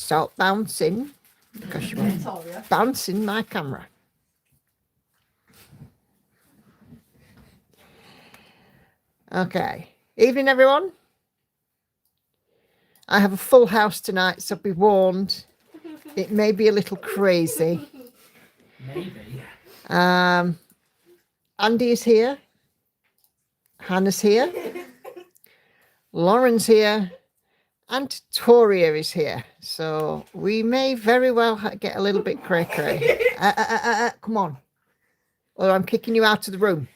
Stop bouncing because you want bouncing my camera. Okay. Evening, everyone. I have a full house tonight, so be warned. It may be a little crazy. Maybe. Andy is here. Hannah's here. Lauren's here. And Toria is here. So we may very well get a little bit cray-cray. Come on. Or I'm kicking you out of the room.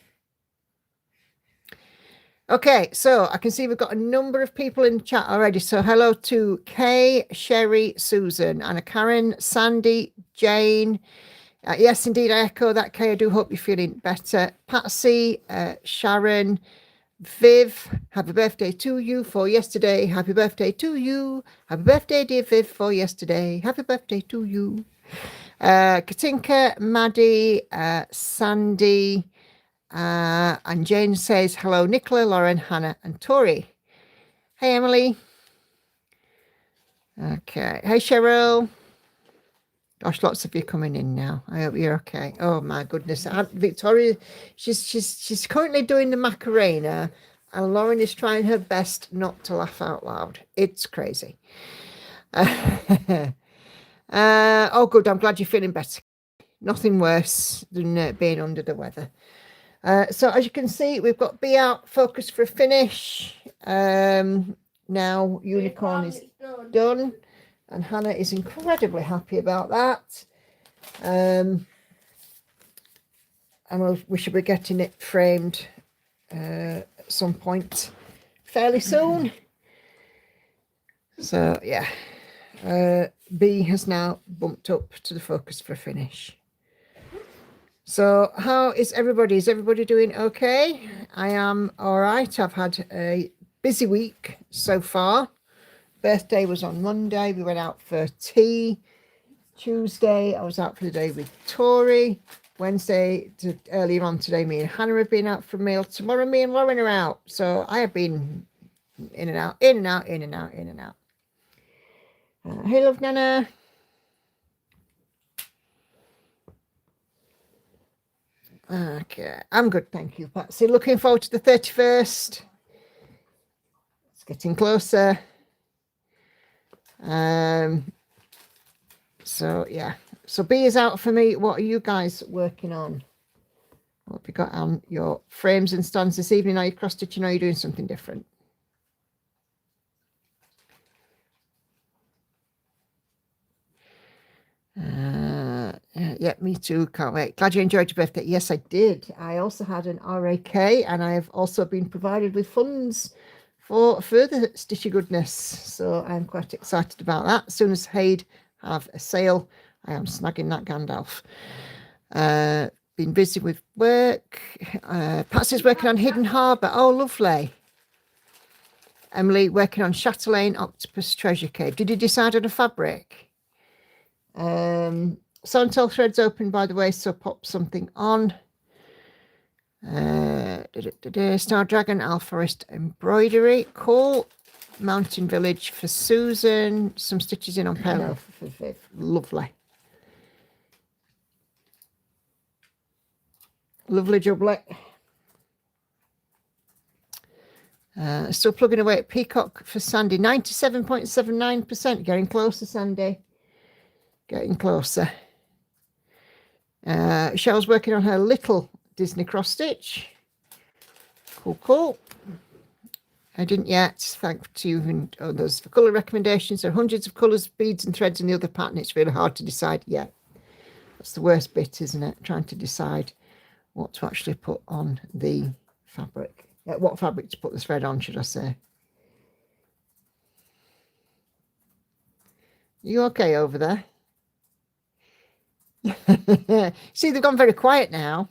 Okay, so I can see we've got a number of people in the chat already. So hello to Kay, Sherry, Susan, Anna Karen, Sandy, Jane. Yes, indeed, I echo that, Kay. I do hope you're feeling better. Patsy, Sharon, Viv, happy birthday to you for yesterday. Happy birthday to you. Happy birthday, dear Viv, for yesterday. Happy birthday to you. Katinka, Maddie, Sandy, and Jane says, hello, Nicola, Lauren, Hannah, and Tori. Hey, Emily. Okay. Hey, Cheryl. Gosh, lots of you coming in now. I hope you're okay. Oh my goodness, Victoria, she's currently doing the Macarena, and Lauren is trying her best not to laugh out loud. It's crazy. Oh, good. I'm glad you're feeling better. Nothing worse than being under the weather. So as you can see, we've got Be Out, Focus for a Finish. Now Unicorn is done. And Hannah is incredibly happy about that. And we should be getting it framed at some point fairly soon. So, yeah. B has now bumped up to the Focus for a Finish. So, how is everybody? Is everybody doing okay? I am all right. I've had a busy week so far. Birthday was on Monday. We went out for tea. Tuesday, I was out for the day with Tori. Wednesday, earlier on today, me and Hannah have been out for a meal. Tomorrow, me and Lauren are out. So I have been in and out, in and out, in and out, in and out. Hey, love, Nana. Okay, I'm good, thank you, Patsy. Looking forward to the 31st. It's getting closer. So yeah, so B is out for me. What are you guys working on? What have you got on your frames and stands this evening? Are you cross stitching or are you doing something different? Yeah, me too. Can't wait. Glad you enjoyed your birthday. Yes, I did. I also had an RAK, and I have also been provided with funds for further stitchy goodness. So I'm quite excited about that. As soon as Haid have a sale, I am snagging that Gandalf. Been busy with work. Patsy's working on Hidden Harbour. Oh, lovely. Emily working on Chatelaine Octopus Treasure Cave. Did you decide on a fabric? Sontel threads open, by the way, so pop something on. Star Dragon Alforest embroidery. Cool. Mountain Village for Susan. Some stitches in on Palo for Viv. Lovely. Lovely jubbly. Still plugging away at Peacock for Sandy. 97.79%. Getting closer, Sandy. Getting closer. Cheryl's working on her little Disney cross stitch. Cool. I didn't yet. Thank to you and others for colour recommendations. There are hundreds of colours, beads and threads in the other pattern. It's really hard to decide yet. That's the worst bit, isn't it? Trying to decide what to actually put on the fabric. What fabric to put the thread on, should I say. You okay over there? See, they've gone very quiet now.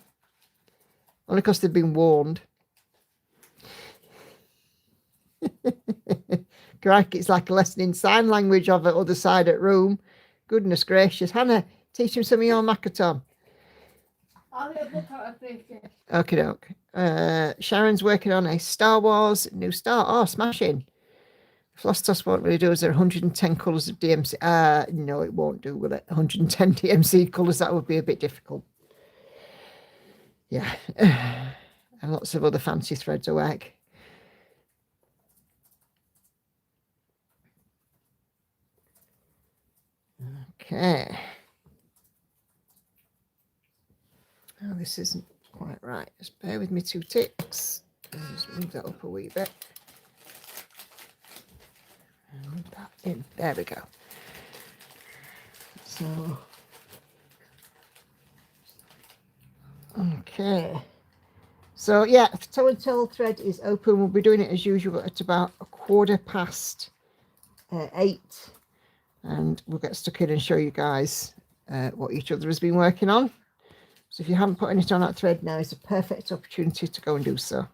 Only because they've been warned. Crikey, it's like a lesson in sign language of the other side of the room. Goodness gracious. Hannah, teach him some of your Makaton. Okie doke. Sharon's working on a Star Wars new star. Oh, smashing. Floss Toss won't really do. Is there 110 colours of DMC? No, it won't do, will it? 110 DMC colours, that would be a bit difficult. Yeah. And lots of other fancy threads of work. Okay. Oh, this isn't quite right. Just bear with me 2 ticks. I'll just move that up a wee bit. And move that in. There we go. So, okay. So yeah, toe and tell thread is open. We'll be doing it as usual at about 8:15, and we'll get stuck in and show you guys what each other has been working on. So if you haven't put anything on that thread, now is a perfect opportunity to go and do so.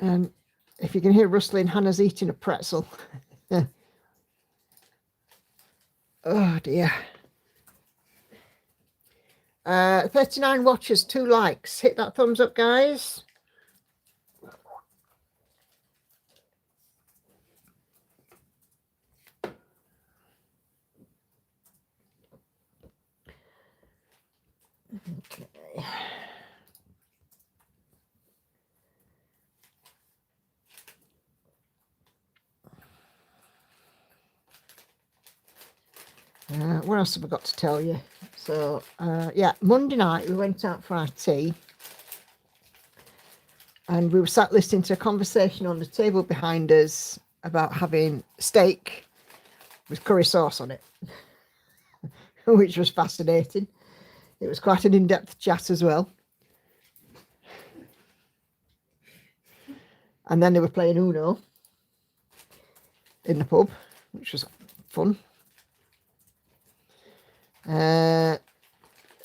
And if you can hear rustling, Hannah's eating a pretzel. Oh dear. 39 watches, 2 likes. Hit that thumbs up, guys. Okay. What else have I got to tell you? So, yeah, Monday night we went out for our tea. And we were sat listening to a conversation on the table behind us about having steak with curry sauce on it, which was fascinating. It was quite an in-depth chat as well. And then they were playing Uno in the pub, which was fun.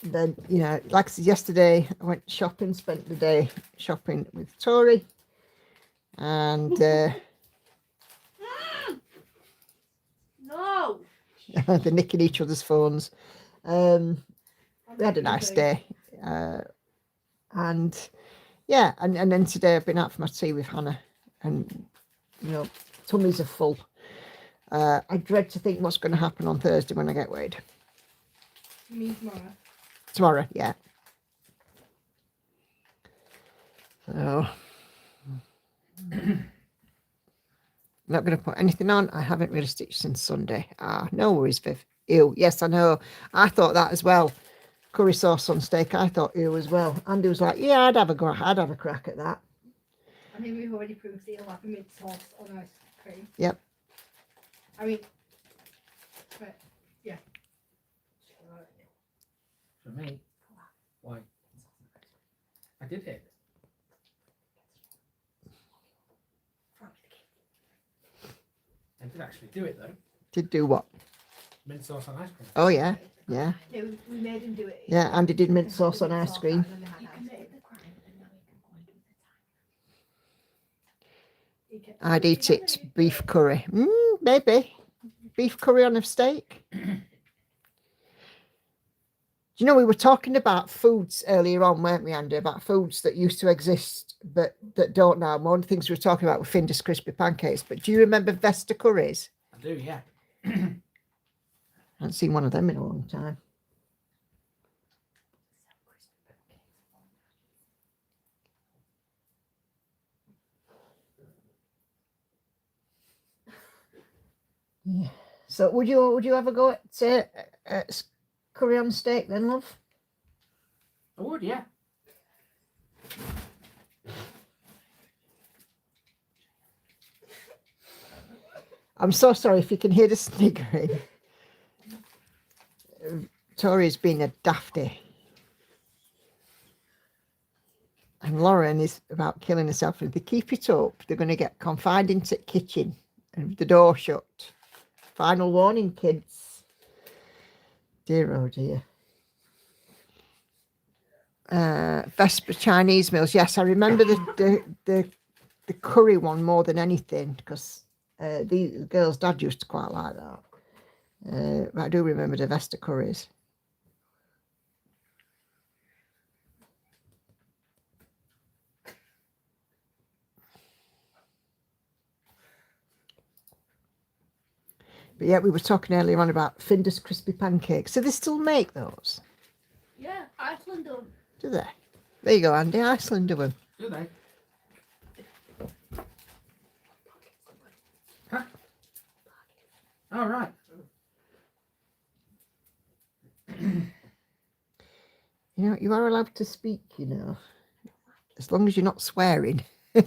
Then, you know, like I said yesterday, I went shopping, spent the day shopping with Tori. And no, they're nicking each other's phones. We had a nice day. And yeah, and then today I've been out for my tea with Hannah, and you know, tummies are full. I dread to think what's going to happen on Thursday when I get weighed. you mean tomorrow? Tomorrow, yeah. So not going to put anything on. I haven't really stitched since Sunday. No worries, Viv. Ew. Yes, I know. I thought that as well. Curry sauce on steak. I thought ew as well. Andy was like, "Yeah, I'd have a crack at that." I mean, we've already proved that you'll have a mint sauce on ice cream. Yep. I mean, but yeah. For me, why? I did it. I did actually do it though. Did do what? Mint sauce on ice cream. Oh yeah, yeah. Yeah, we made him do it. Yeah, Andy did mint sauce on ice cream. I'd eat it beef curry. Maybe. Beef curry on a steak. Do you know, we were talking about foods earlier on, weren't we, Andy? About foods that used to exist but that don't now. One of the things we were talking about were Findus crispy pancakes. But do you remember Vesta curries? I do, yeah. I haven't seen one of them in a long time. Yeah. So would you ever go at curry on steak then, love? I would, yeah. I'm so sorry if you can hear the sniggering. Tori's been a dafty. And Lauren is about killing herself. If they keep it up, they're going to get confined into the kitchen and the door shut. Final warning, kids. Dear, oh dear. Vesper Chinese meals. Yes, I remember the curry one more than anything, because the girl's dad used to quite like that. But I do remember the Vesta curries. But yeah, we were talking earlier on about Finder's crispy pancakes. Do they still make those? Yeah, Iceland do 'em. Do they? There you go, Andy. Iceland do them. Do they? Huh? Oh, right. You know, you are allowed to speak, you know, as long as you're not swearing. You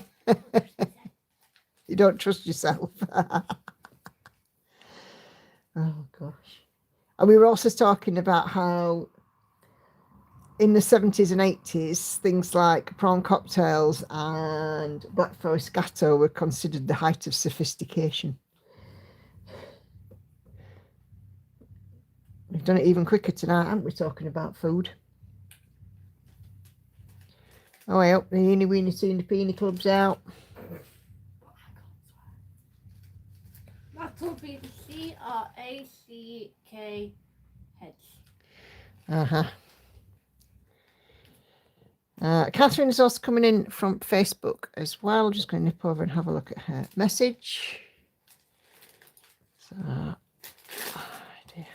don't trust yourself. Oh, gosh. And we were also talking about how in the 70s and 80s, things like prawn cocktails and Black Forest Gatto were considered the height of sophistication. We've done it even quicker tonight, haven't we, talking about food? Oh, I hope the Eeny Weeny Teeny Peeny Club's out. That will be the CRACK heads. Uh-huh. Catherine's also coming in from Facebook as well. Just going to nip over and have a look at her message. So, oh dear.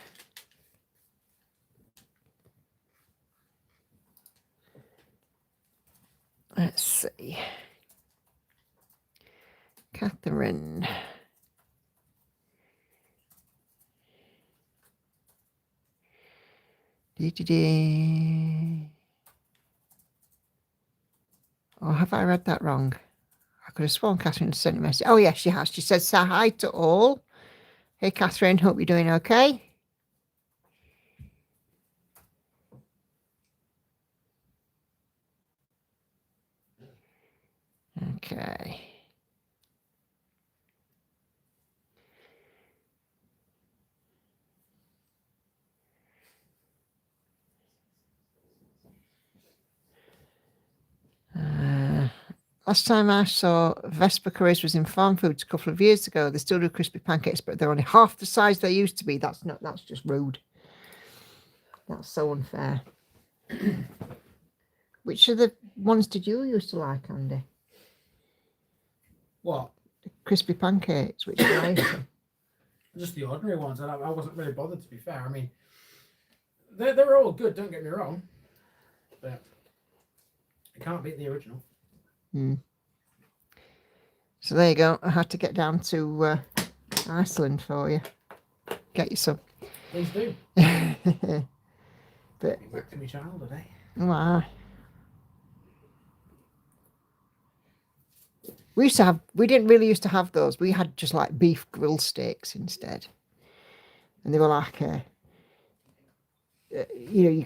Let's see. Catherine. Oh, have I read that wrong? I could have sworn Catherine sent a message. Oh, yes, she has. She said, say hi to all. Hey, Catherine, hope you're doing okay. Okay. Last time I saw Vespa Curries was in Farm Foods a couple of years ago. They still do crispy pancakes, but they're only half the size they used to be. That's just rude. That's so unfair. Which of the ones did you used to like, Andy? What? The crispy pancakes, which are nice. Just the ordinary ones. And I wasn't really bothered, to be fair. I mean, they're all good, don't get me wrong. But it can't beat the original. So there you go. I had to get down to Iceland for you. Get you some. Please do. But Back to my childhood, eh? wow. We didn't really used to have those. We had just like beef grill steaks instead. And they were like, you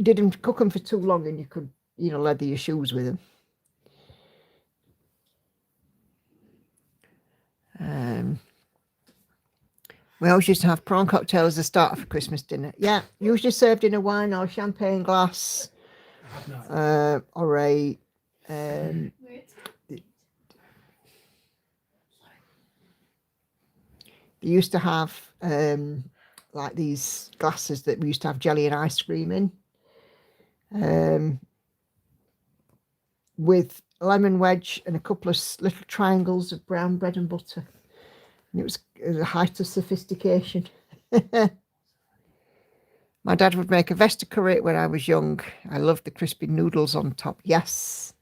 didn't cook them for too long and you could, leather your shoes with them. We always used to have prawn cocktails as a starter for Christmas dinner. Yeah, usually served in a wine or champagne glass, or a. They used to have like these glasses that we used to have jelly and ice cream in, with a lemon wedge and a couple of little triangles of brown bread and butter. And it was a height of sophistication. My dad would make a Vesta curry when I was young. I loved the crispy noodles on top. Yes,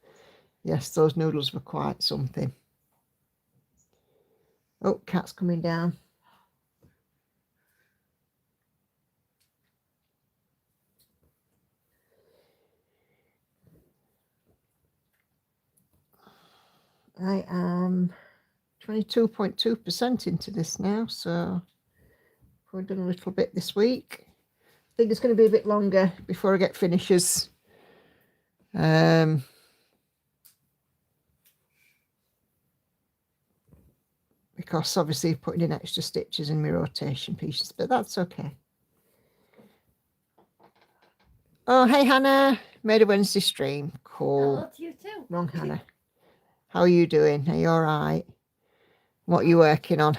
those noodles were quite something. Oh, cat's coming down. I am 22.2% into this now, so we've done a little bit this week. I think it's going to be a bit longer before I get finishes. Because obviously putting in extra stitches in my rotation pieces, but that's okay. Oh, hey, Hannah. Made a Wednesday stream. Cool. Hello to you too. Wrong, Hannah. How are you doing? Are you all right? What are you working on?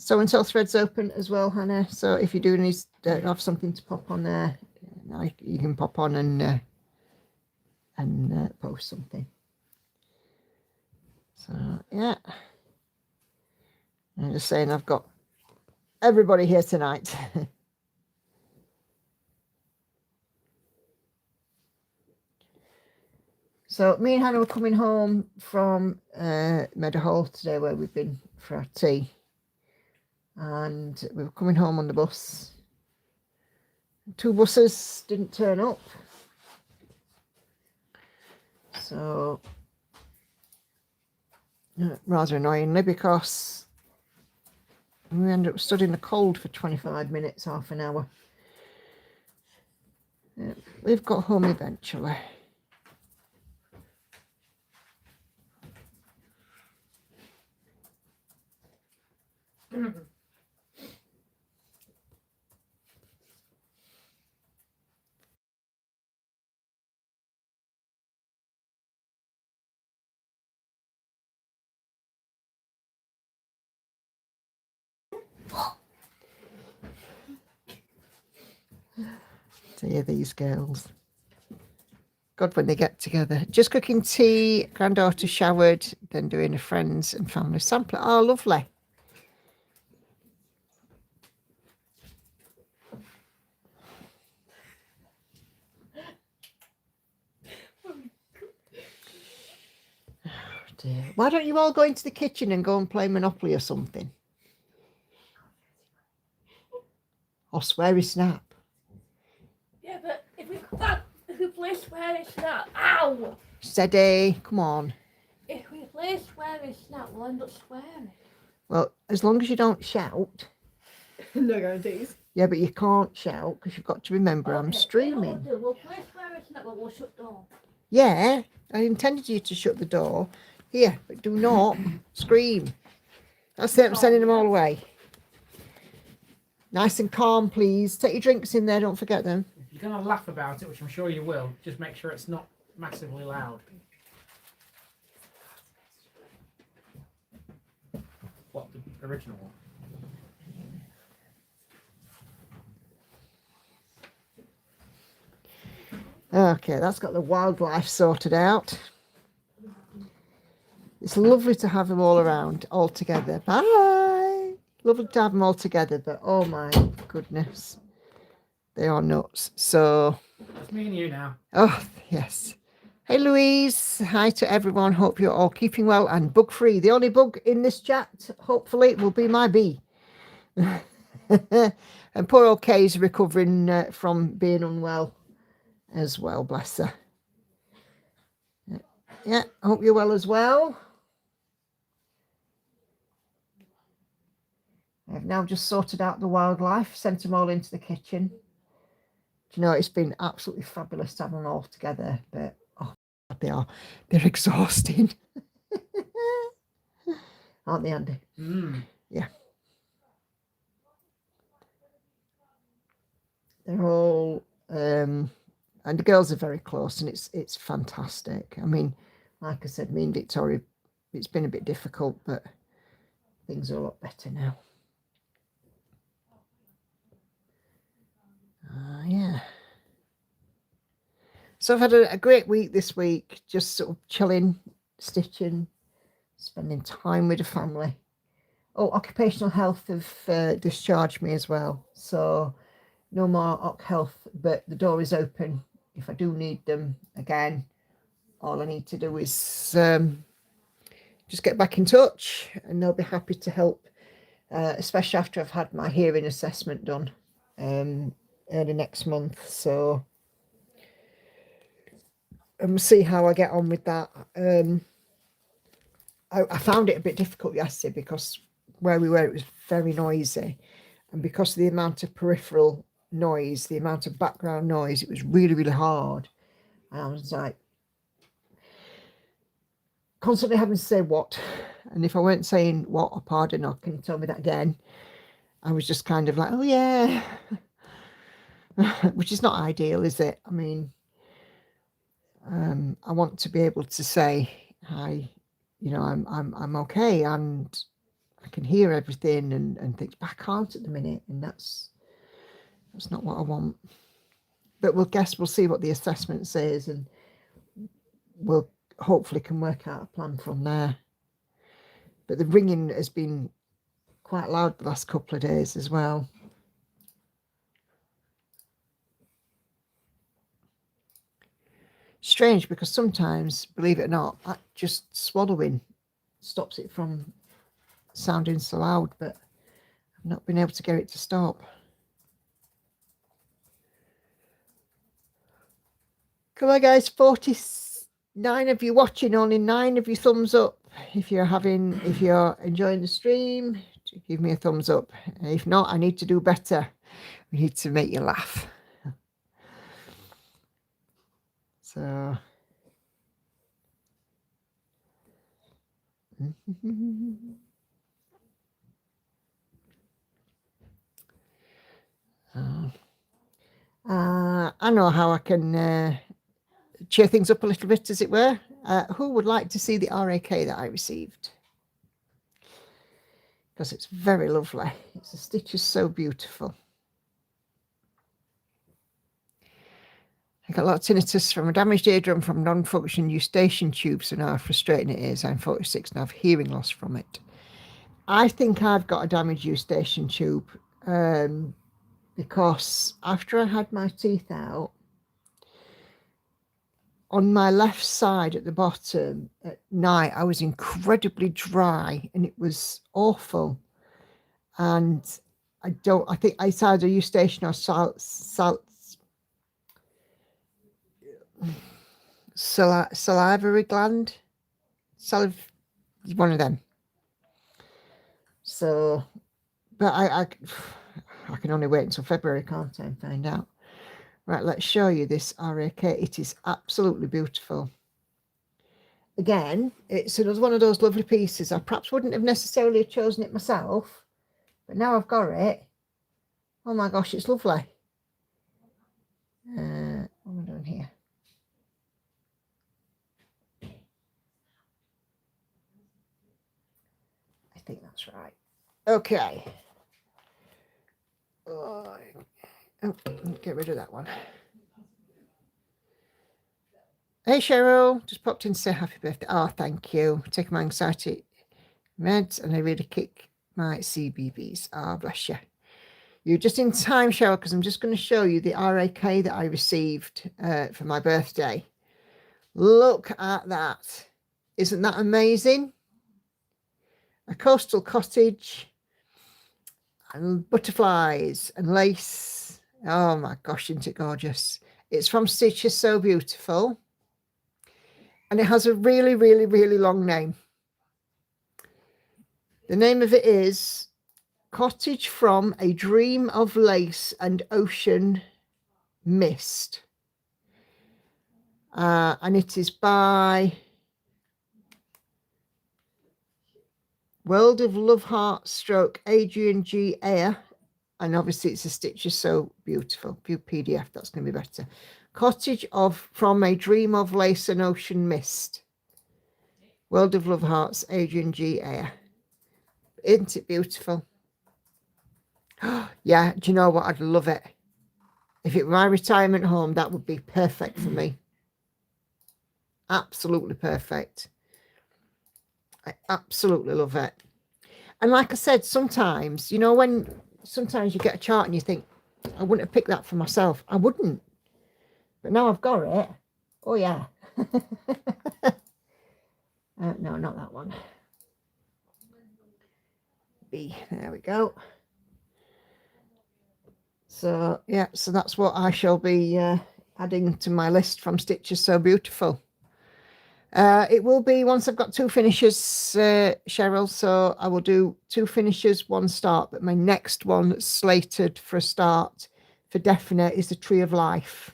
So and so threads open as well, Hannah. So if you do need to have something to pop on there, you can pop on and post something. So yeah, I'm just saying I've got everybody here tonight. So me and Hannah were coming home from Meadowhall today, where we've been for our tea, and we were coming home on the bus. 2 buses didn't turn up, so rather annoyingly, because we ended up stood in the cold for 25 minutes, half an hour. We've got home eventually. To hear these girls. God, when they get together. Just cooking tea, granddaughter showered, then doing a friends and family sampler. Oh, lovely. Oh dear. Why don't you all go into the kitchen and go and play Monopoly or something? Or Sweary Snap. Yeah, but if we play Sweary Snap, ow! Steady, come on. If we play Sweary Snap, we'll end up swearing. Well, as long as you don't shout. No guarantees. Yeah, but you can't shout because you've got to remember I'm streaming. We'll play Sweary Snap, but we'll shut the door. Yeah, I intended you to shut the door. Here, but do not scream. That's it, I'm sending them all away. Nice and calm, please. Take your drinks in there, don't forget them. If you're going to laugh about it, which I'm sure you will, just make sure it's not massively loud. What, the original one? Okay, that's got the wildlife sorted out. It's lovely to have them all around, all together. Bye! Lovely to have them all together, but oh my goodness. They are nuts. So... It's me and you now. Oh, yes. Hey, Louise. Hi to everyone. Hope you're all keeping well and bug-free. The only bug in this chat, hopefully, will be my bee. And poor old Kay's recovering from being unwell as well, bless her. Yeah, I hope you're well as well. I've now just sorted out the wildlife, sent them all into the kitchen. Do you know, it's been absolutely fabulous to have them all together, but oh, they're exhausting. Aren't they, Andy? Yeah. They're all, and the girls are very close, and it's fantastic. I mean, like I said, me and Victoria, it's been a bit difficult, but things are a lot better now. Yeah. So I've had a great week this week, just sort of chilling, stitching, spending time with the family. Oh, occupational health have discharged me as well. So no more Oc Health, but the door is open. If I do need them again, all I need to do is just get back in touch and they'll be happy to help, especially after I've had my hearing assessment done early next month. So see how I get on with that. I found it a bit difficult yesterday because where we were, it was very noisy. And because of the amount of peripheral noise, the amount of background noise, it was really, really hard. And I was like, constantly having to say what. And if I weren't saying what or pardon or can you tell me that again, I was just kind of like, oh yeah. Which is not ideal, is it? I mean, I want to be able to say, hi, you know, I'm okay and I can hear everything and things, but I can't at the minute, and that's not what I want. But we'll see what the assessment says, and we'll hopefully can work out a plan from there. But the ringing has been quite loud the last couple of days as well. Strange, because sometimes, believe it or not, just swallowing stops it from sounding so loud, but I've not been able to get it to stop. Come on, guys, 49 of you watching, only 9 of you thumbs up. If you're enjoying the stream, give me a thumbs up. If not, I need to do better. We need to make you laugh. So I know how I can cheer things up a little bit, as it were. Who would like to see the RAK that I received? Because it's very lovely. The stitch is so beautiful. I got a lot of tinnitus from a damaged eardrum from non-function eustachian tubes, so now how frustrating it is. I'm 46 and I have hearing loss from it. I think I've got a damaged eustachian tube because after I had my teeth out, on my left side at the bottom at night, I was incredibly dry and it was awful. And I think it's either eustachian or salivary gland, one of them. So, but I can only wait until February, can't I, and find out. Right, let's show you this RAK. It is absolutely beautiful. Again, it's another one of those lovely pieces. I perhaps wouldn't have necessarily chosen it myself, but now I've got it. Oh my gosh, it's lovely. What am I doing here? I think that's right. Okay. Oh, get rid of that one. Hey Cheryl, just popped in to say happy birthday. Oh, thank you. Taking my anxiety meds and I really kick my CBBS. Oh, bless you. You're just in time, Cheryl, because I'm just going to show you the RAK that I received for my birthday. Look at that. Isn't that amazing? A coastal cottage and butterflies and lace. Oh my gosh, isn't it gorgeous? It's from Stitch is So Beautiful. And it has a really, really, really long name. The name of it is Cottage from a Dream of Lace and Ocean Mist. And it is by World of Love Heart stroke Adrian G. Ayer. And obviously it's a Stitch is So Beautiful. View PDF, that's going to be better. Cottage from a Dream of Lace and Ocean Mist. World of Love Hearts, Adrian G. Ayer. Isn't it beautiful? Yeah, do you know what? I'd love it. If it were my retirement home, that would be perfect for me. Absolutely perfect. I absolutely love it. And like I said, sometimes, you know, sometimes you get a chart and you think, I wouldn't have picked that for myself. I wouldn't. But now I've got it. Oh, yeah. No, not that one. B. There we go. So, yeah, so that's what I shall be adding to my list from Stitch is So Beautiful. It will be once I've got 2 finishes, Cheryl. So I will do 2 finishes, 1 start. But my next one slated for a start for definite is the Tree of Life.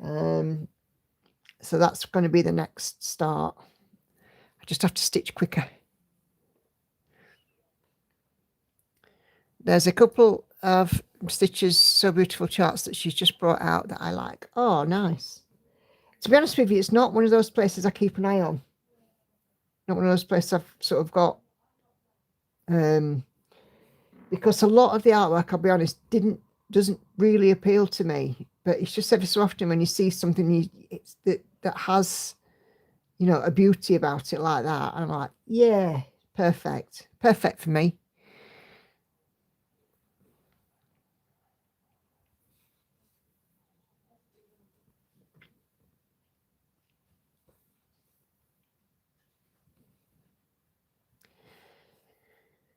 So that's going to be the next start. I just have to stitch quicker. There's a couple of Stitches So Beautiful charts that she's just brought out that I like. Oh, nice. To be honest with you, it's not one of those places I keep an eye on. Not one of those places I've sort of got because a lot of the artwork, I'll be honest, doesn't really appeal to me. But it's just every so often when you see something that has, you know, a beauty about it like that, and I'm like, yeah, perfect for me.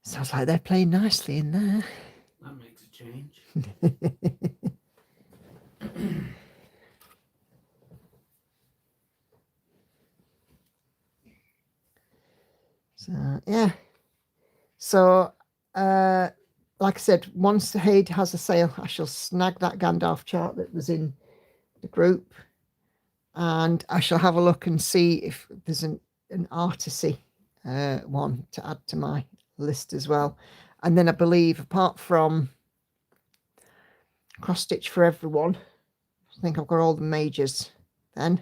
Sounds like they're playing nicely in there. That makes a change. So yeah. So like I said, once Haid has a sale, I shall snag that Gandalf chart that was in the group, and I shall have a look and see if there's an artisy one to add to my list as well. And then I believe, apart from cross stitch for everyone, I think I've got all the majors then.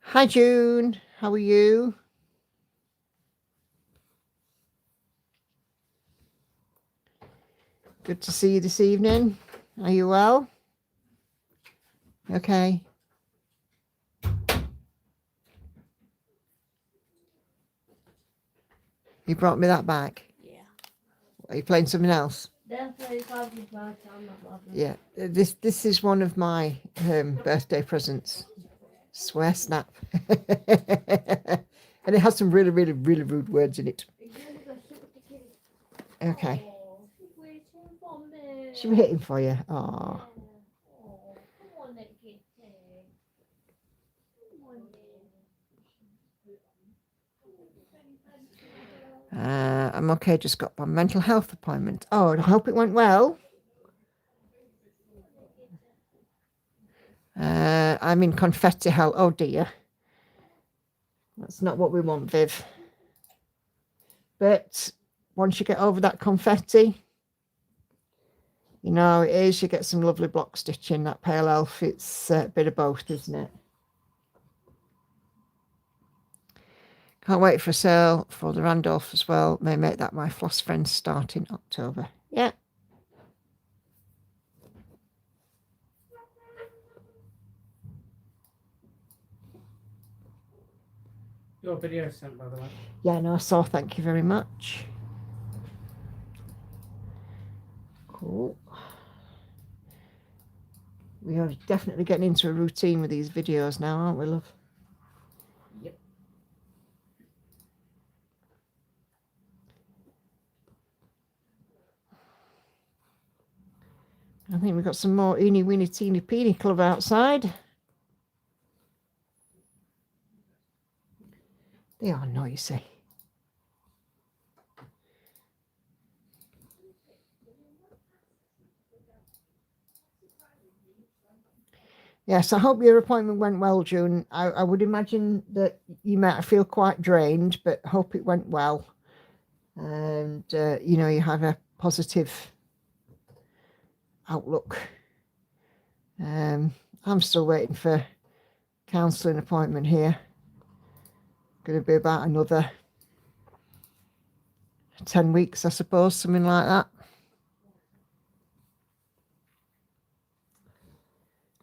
Hi June, how are you? Good to see you this evening. Are you well? Okay. You brought me that back? Yeah. Are you playing something else? Definitely probably my time, my brother. Yeah. This is one of my birthday presents. Swear snap. And it has some really, really, really rude words in it. Okay. Oh, she's waiting for me. She's waiting for you. Oh. Oh, come on, little kitty. Come on, I'm okay. Just got my mental health appointment. Oh, and I hope it went well. I'm in confetti hell. Oh dear. That's not what we want, Viv. But once you get over that confetti, you know how it is. You get some lovely block stitching. That pale elf, it's a bit of both, isn't it? Can't wait for a sale for the Randolph as well. May make that my floss friends start in October. Yeah. Your video sent, by the way. Yeah, no, I saw. Thank you very much. Cool. We are definitely getting into a routine with these videos now, aren't we, love? Yep. I think we've got some more eeny weeny teeny peeny club outside. They are noisy. Yes, I hope your appointment went well, June. I would imagine that you might feel quite drained, but hope it went well. And, you know, you have a positive outlook. I'm still waiting for counselling appointment here. Going to be about another 10 weeks, I suppose, something like that.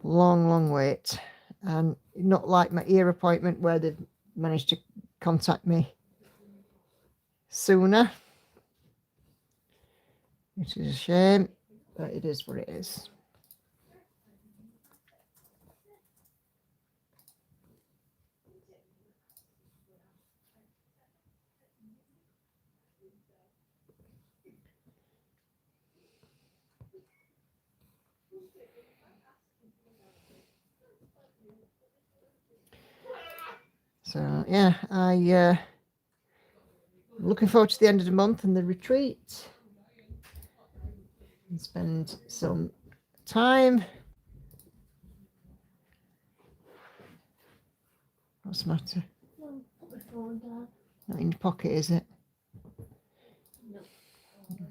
Long wait. And not like my ear appointment where they've managed to contact me sooner. Which is a shame, but it is what it is. So yeah, I'm looking forward to the end of the month and the retreat, and spend some time. What's the matter? No, put my phone down. Not in your pocket, is it?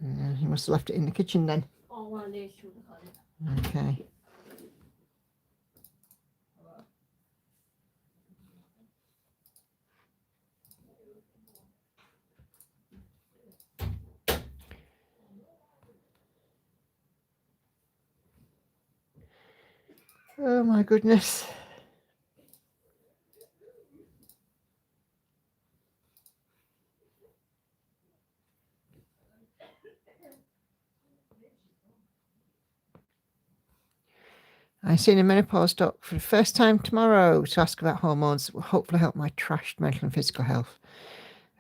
No. You must have left it in the kitchen then. Oh, one of these should have got it. Okay. Oh my goodness. I seen a menopause doc for the first time tomorrow to ask about hormones that will hopefully help my trashed mental and physical health.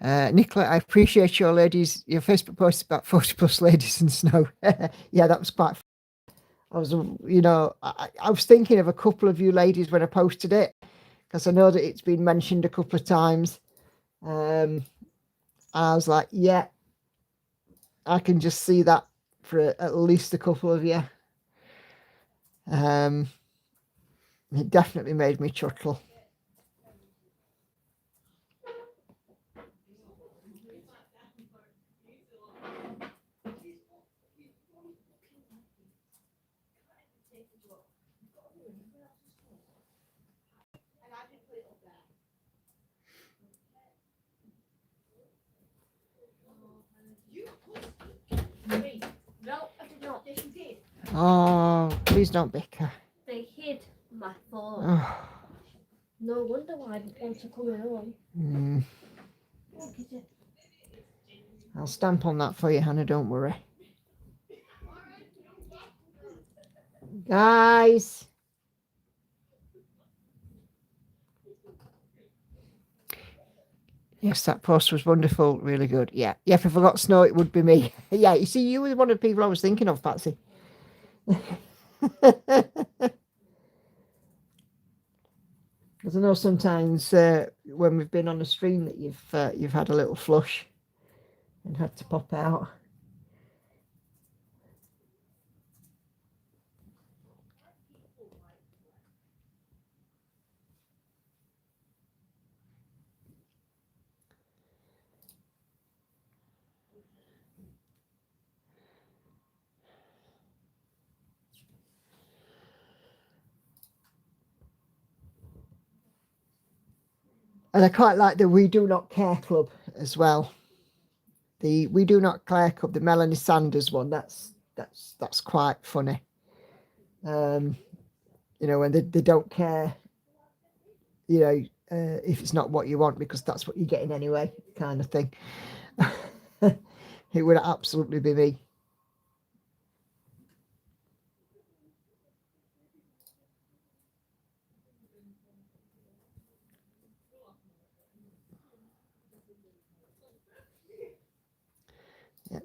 Nicola, I appreciate your Facebook post about 40 plus ladies in snow. Yeah, that was quite fun. I was, I was thinking of a couple of you ladies when I posted it, because I know that it's been mentioned a couple of times. I was like, yeah, I can just see that for at least a couple of you. It definitely made me chuckle. No, I did not. Yes, you did. Oh, please don't bicker. They hid my phone. Oh. No wonder why I didn't want to come home. I'll stamp on that for you, Hannah, don't worry. Guys. Yes, that post was wonderful, really good. Yeah, if I forgot snow, it would be me. Yeah, you see, you were one of the people I was thinking of, Patsy. Because I know sometimes when we've been on a stream that you've had a little flush and had to pop out. And I quite like the We Do Not Care Club as well. The We Do Not Care Club, the Melanie Sanders one, that's quite funny. When they don't care, if it's not what you want, because that's what you're getting anyway, kind of thing. It would absolutely be me. Yeah,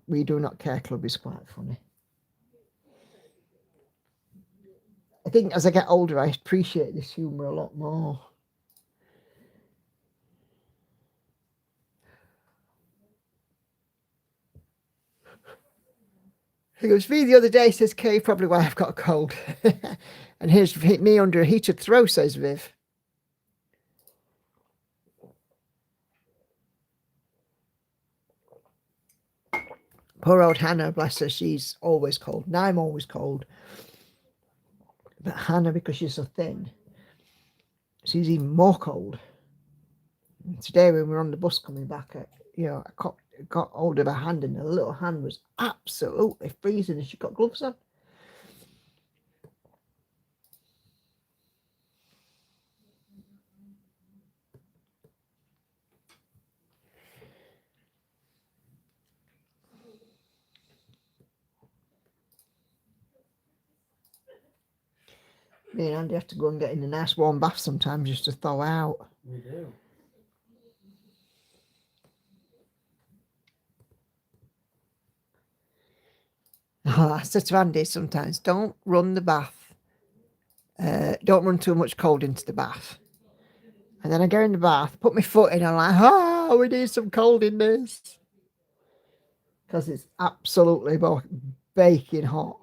We Do Not Care Club is quite funny. I think as I get older, I appreciate this humour a lot more. It was me the other day, says Kay, probably why I've got a cold. And here's me under a heated throw, says Viv. Poor old Hannah, bless her, she's always cold. And I'm always cold. But Hannah, because she's so thin, she's even more cold. And today when we were on the bus coming back, I got hold of her hand, and her little hand was absolutely freezing, and she got gloves on. Me and Andy have to go and get in a nice warm bath sometimes just to thaw out. We do. Oh, I said to Andy sometimes, don't run the bath. Don't run too much cold into the bath. And then I go in the bath, put my foot in, and I'm like, we need some cold in this. Because it's absolutely baking hot.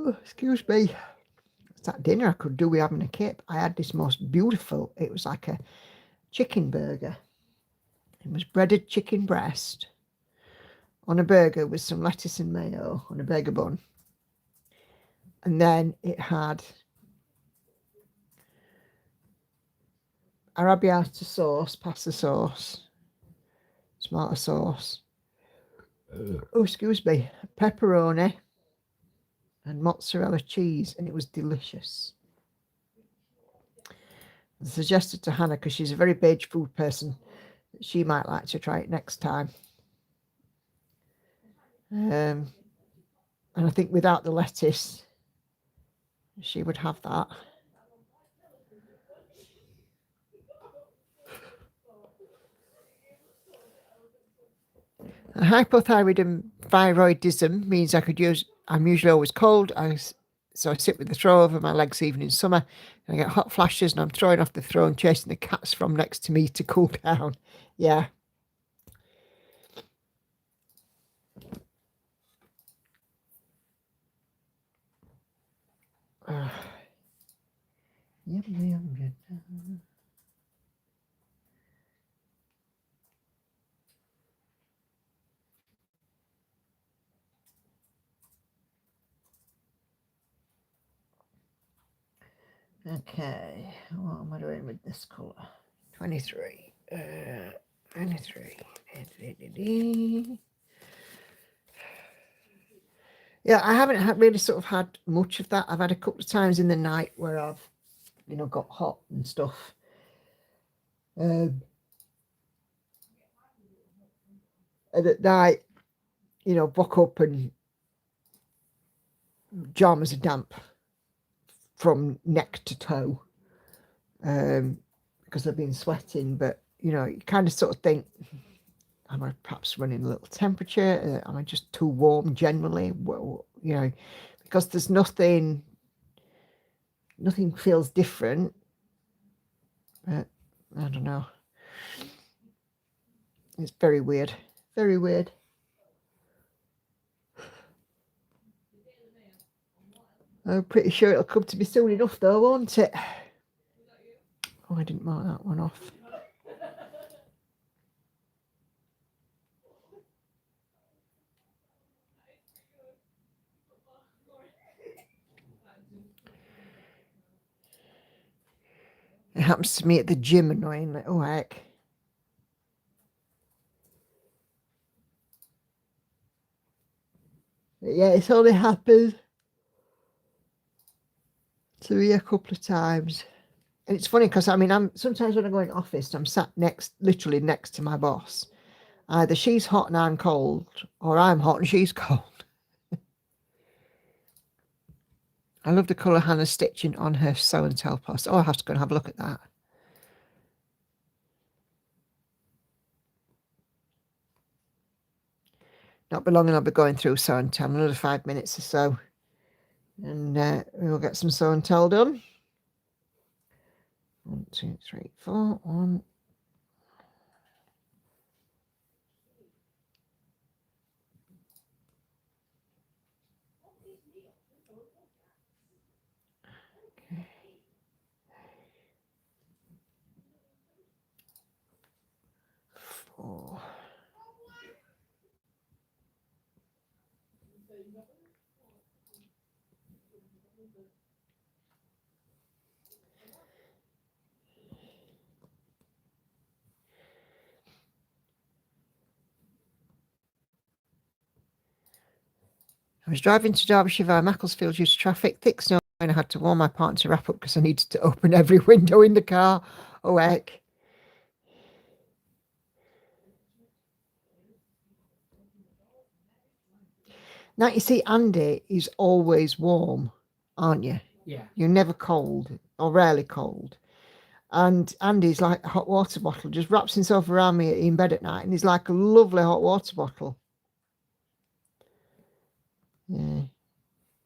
Oh, excuse me. It's that dinner I could do with having a kip. I had this most beautiful, it was like a chicken burger. It was breaded chicken breast on a burger with some lettuce and mayo on a burger bun. And then it had arrabbiata sauce, pasta sauce, tomato sauce. Oh, excuse me, pepperoni and mozzarella cheese, and it was delicious. I suggested to Hannah, because she's a very beige food person, that she might like to try it next time. And I think without the lettuce, she would have that. Hypothyroidism means I'm usually always cold. So I sit with the throw over my legs even in summer. And I get hot flashes and I'm throwing off the throw and chasing the cats from next to me to cool down. Yeah. Yum, yum, yum. Okay, what am I doing with this colour? 23. 23. Yeah, I haven't really sort of had much of that. I've had a couple of times in the night where I've, got hot and stuff. And at night, buck up and pajamas are damp from neck to toe, because I've been sweating. But you kind of sort of think, am I perhaps running a little temperature? Am I just too warm generally? Well, because there's nothing feels different. But I don't know. It's very weird. Very weird. I'm pretty sure it'll come to me soon enough though, won't it? Oh, I didn't mark that one off. It happens to me at the gym annoyingly. Oh, heck. But yeah, it's only happened to me a couple of times. And it's funny because, I'm sometimes when I go in office, I'm sat literally next to my boss. Either she's hot and I'm cold, or I'm hot and she's cold. I love the colour Hannah's stitching on her sew and tell post. Oh, I have to go and have a look at that. Not be long and I'll be going through sew and tell, another 5 minutes or so. And we'll get some sew and tell done. 1, 2, 3, 4. 1. Okay. 4. I was driving to Derbyshire via Macclesfield due to traffic, thick snow, and I had to warn my partner to wrap up because I needed to open every window in the car. Oh, heck. Now, you see, Andy is always warm, aren't you? Yeah. You're never cold, or rarely cold. And Andy's like a hot water bottle, just wraps himself around me in bed at night, and he's like a lovely hot water bottle. Yeah.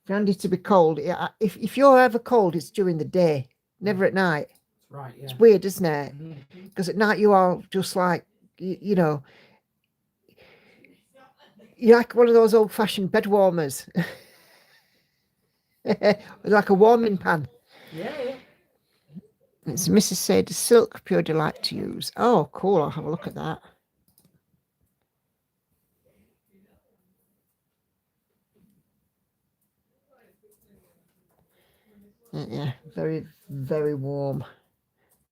For Andy to be cold, yeah, if you're ever cold, it's during the day, never at night. That's right, yeah. It's weird, isn't it? Mm-hmm. Because at night you are just like, you're like one of those old-fashioned bed warmers. Like a warming pan. Yeah. It's Mrs. Sadie Silk, pure delight to use. Oh, cool. I'll have a look at that. Yeah, very, very warm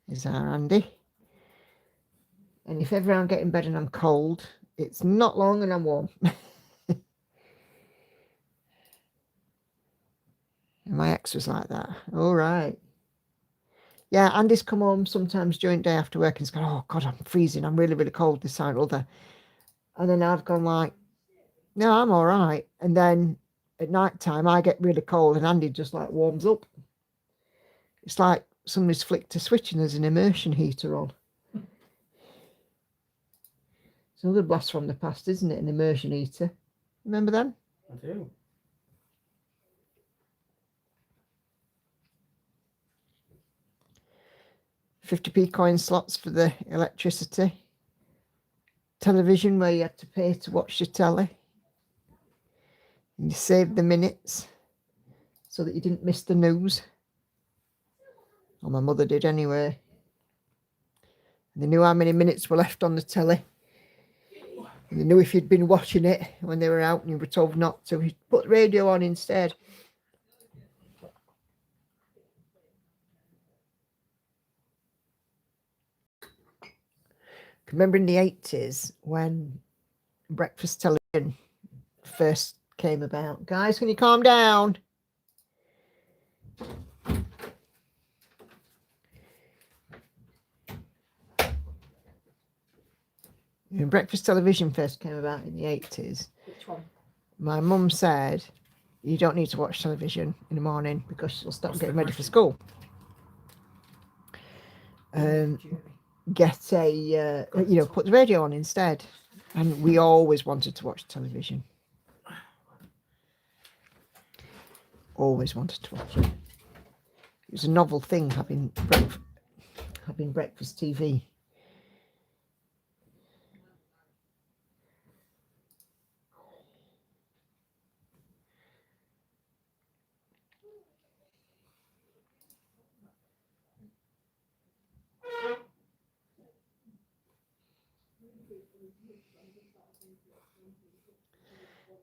is our Andy. And if ever I'm getting bed and I'm cold, it's not long and I'm warm. And my ex was like that. All right. Yeah, Andy's come home sometimes during the day after work and he's gone, oh God, I'm freezing. I'm really, really cold this side or other. And then I've gone like, no, I'm all right. And then at night time, I get really cold and Andy just like warms up. It's like somebody's flicked a switch and there's an immersion heater on. It's another blast from the past, isn't it? An immersion heater. Remember them? I do. £50p coin slots for the electricity. Television where you had to pay to watch the telly. And you saved the minutes so that you didn't miss the news. Well, my mother did anyway. And they knew how many minutes were left on the telly. And they knew if you'd been watching it when they were out and you were told not to, you'd put the radio on instead. Remember in the 80s when breakfast television first came about? Guys, can you calm down? When breakfast television first came about in the 80s, Which one? my mum said, you don't need to watch television in the morning because she'll start getting ready for school. Get a, put the radio on instead. And we always wanted to watch television. Always wanted to watch it. It was a novel thing having breakfast TV.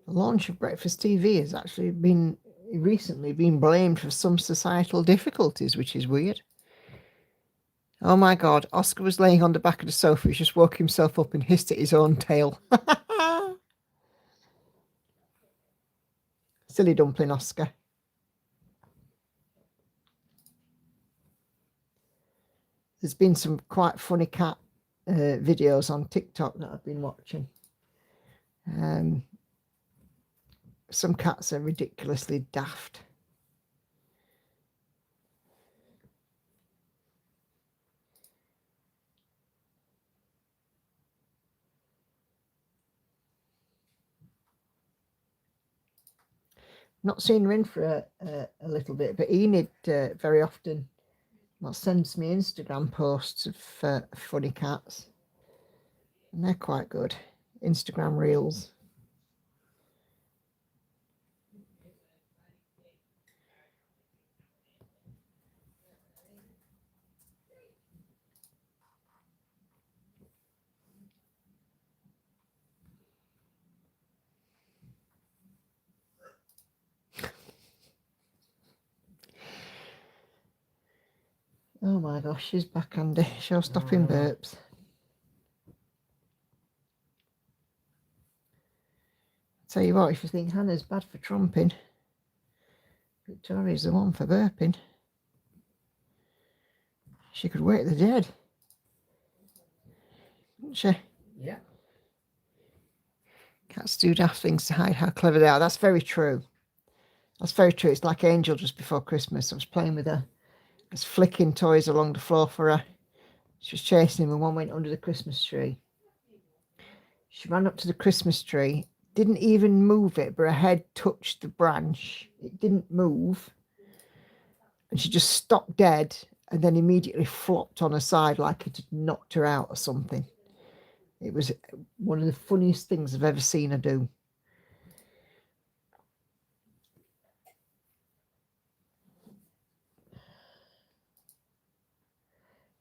The launch of breakfast TV has actually recently been blamed for some societal difficulties, which is weird. Oh my God, Oscar was laying on the back of the sofa. He just woke himself up and hissed at his own tail. Silly dumpling, Oscar. There's been some quite funny cat videos on TikTok that I've been watching. Some cats are ridiculously daft. Not seen Rin for a little bit, but Enid very often sends me Instagram posts of funny cats. And they're quite good. Instagram reels. Oh my gosh, she's back, Andy. Show-stopping burps. Tell you what, if you think Hannah's bad for trumping, Victoria's the one for burping. She could wake the dead. Couldn't she? Yeah. Cats do daft things to hide how clever they are. That's very true. That's very true. It's like Angel just before Christmas. I was playing with her. I was flicking toys along the floor for her. She was chasing him and one went under the Christmas tree. She ran up to the Christmas tree, didn't even move it, but her head touched the branch. It didn't move. And she just stopped dead and then immediately flopped on her side like it had knocked her out or something. It was one of the funniest things I've ever seen her do.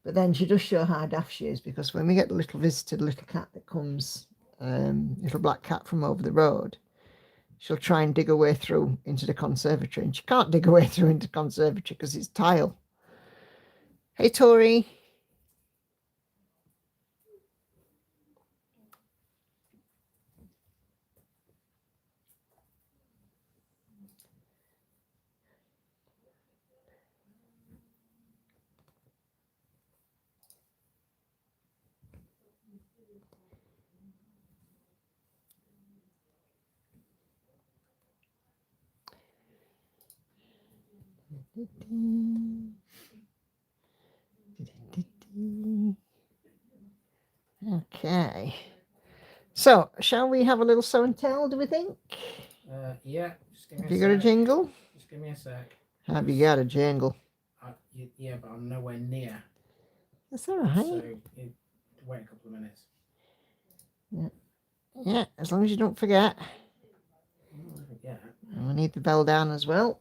But then she does show how daft she is, because when we get the little visitor, the little cat that comes, little black cat from over the road, she'll try and dig her way through into the conservatory. And she can't dig her way through into the conservatory because it's tile. Hey, Tori. Okay. So, shall we have a little show and tell, do we think? Yeah. Just give me Have you got a jingle? Just give me a sec. Have you got a jingle? Yeah, but I'm nowhere near. That's all right. So wait a couple of minutes. Yeah, as long as you don't forget. Yeah. And we need the bell down as well.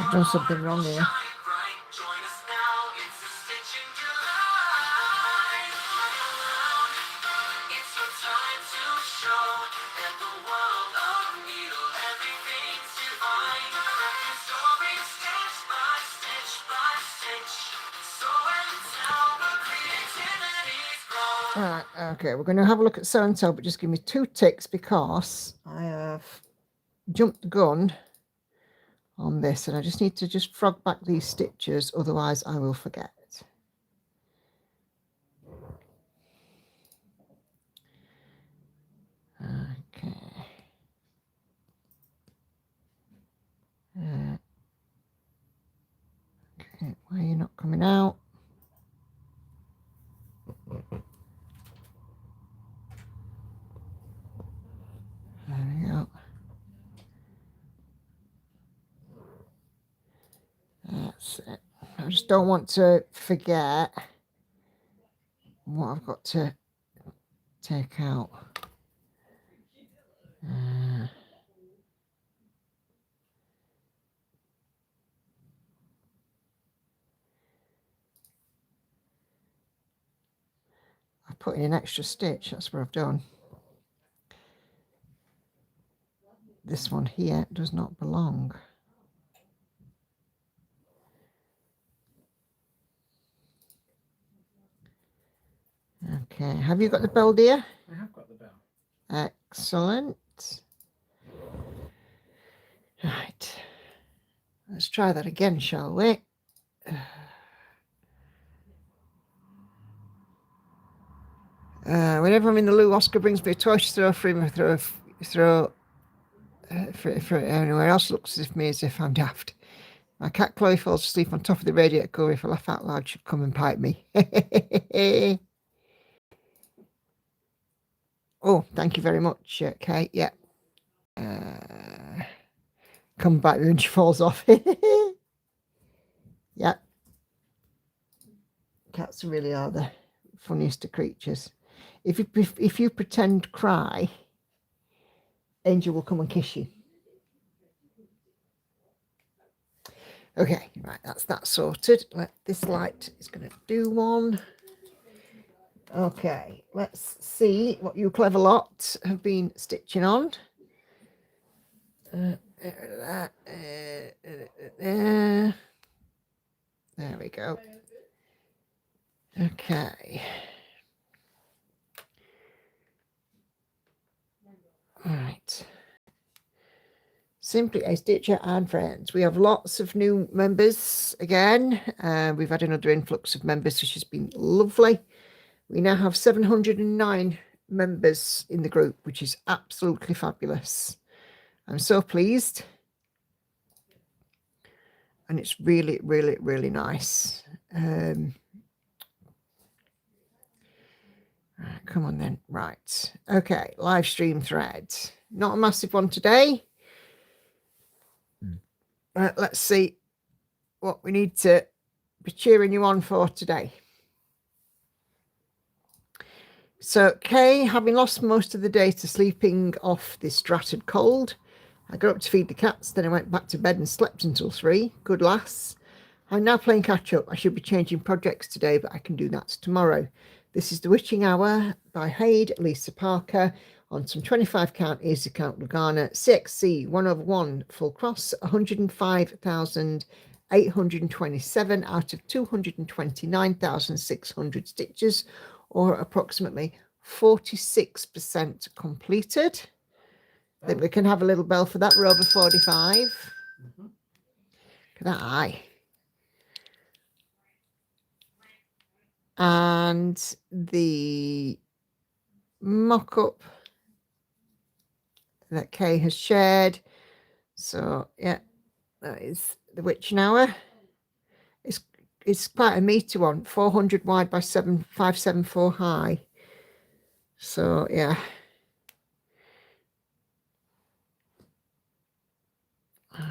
I've done something wrong here. All right, okay, we're going to have a look at so and so, but just give me 2 ticks because I have jumped the gun on this and I just need to just frog back these stitches, otherwise I will forget. Okay. Okay, why are you not coming out? There we go. That's it. I just don't want to forget what I've got to take out. I've put in an extra stitch, that's what I've done. This one here does not belong. Okay, have you got the bell, dear? I have got the bell. Excellent. Right. Let's try that again, shall we? Whenever I'm in the loo, Oscar brings me a toy to throw for him, throw for anywhere else. Looks as if I'm daft. My cat Chloe falls asleep on top of the radiator cover. If I laugh out loud, she'll come and pipe me. Oh, thank you very much, Kate. Yeah. Come back when she falls off. Yeah. Cats really are the funniest of creatures. If you pretend cry, Angel will come and kiss you. Okay, right, that's that sorted. This light is going to do one. Okay, let's see what you clever lot have been stitching on. There we go. Okay. All right. Simply a Stitcher and friends. We have lots of new members again. We've had another influx of members, which has been lovely. We now have 709 members in the group, which is absolutely fabulous. I'm so pleased. And it's really, really, really nice. Right, come on then. Right. Okay. Live stream threads. Not a massive one today. Let's see what we need to be cheering you on for today. So, Kay, having lost most of the day to sleeping off this dratted cold, I got up to feed the cats, then I went back to bed and slept until 3. Good lass. I'm now playing catch up. I should be changing projects today, but I can do that tomorrow. This is The Witching Hour by Haid, Lisa Parker, on some 25 count, easy count Lugana, CXC 1/1 full cross, 105,827 out of 229,600 stitches, or approximately 46% completed. I think we can have a little bell for that. We're over 45. Mm-hmm. Look at that eye. And the mock-up that Kay has shared. So yeah, that is The Witching Hour. It's quite a meaty one, 400 wide by 574 high. So yeah.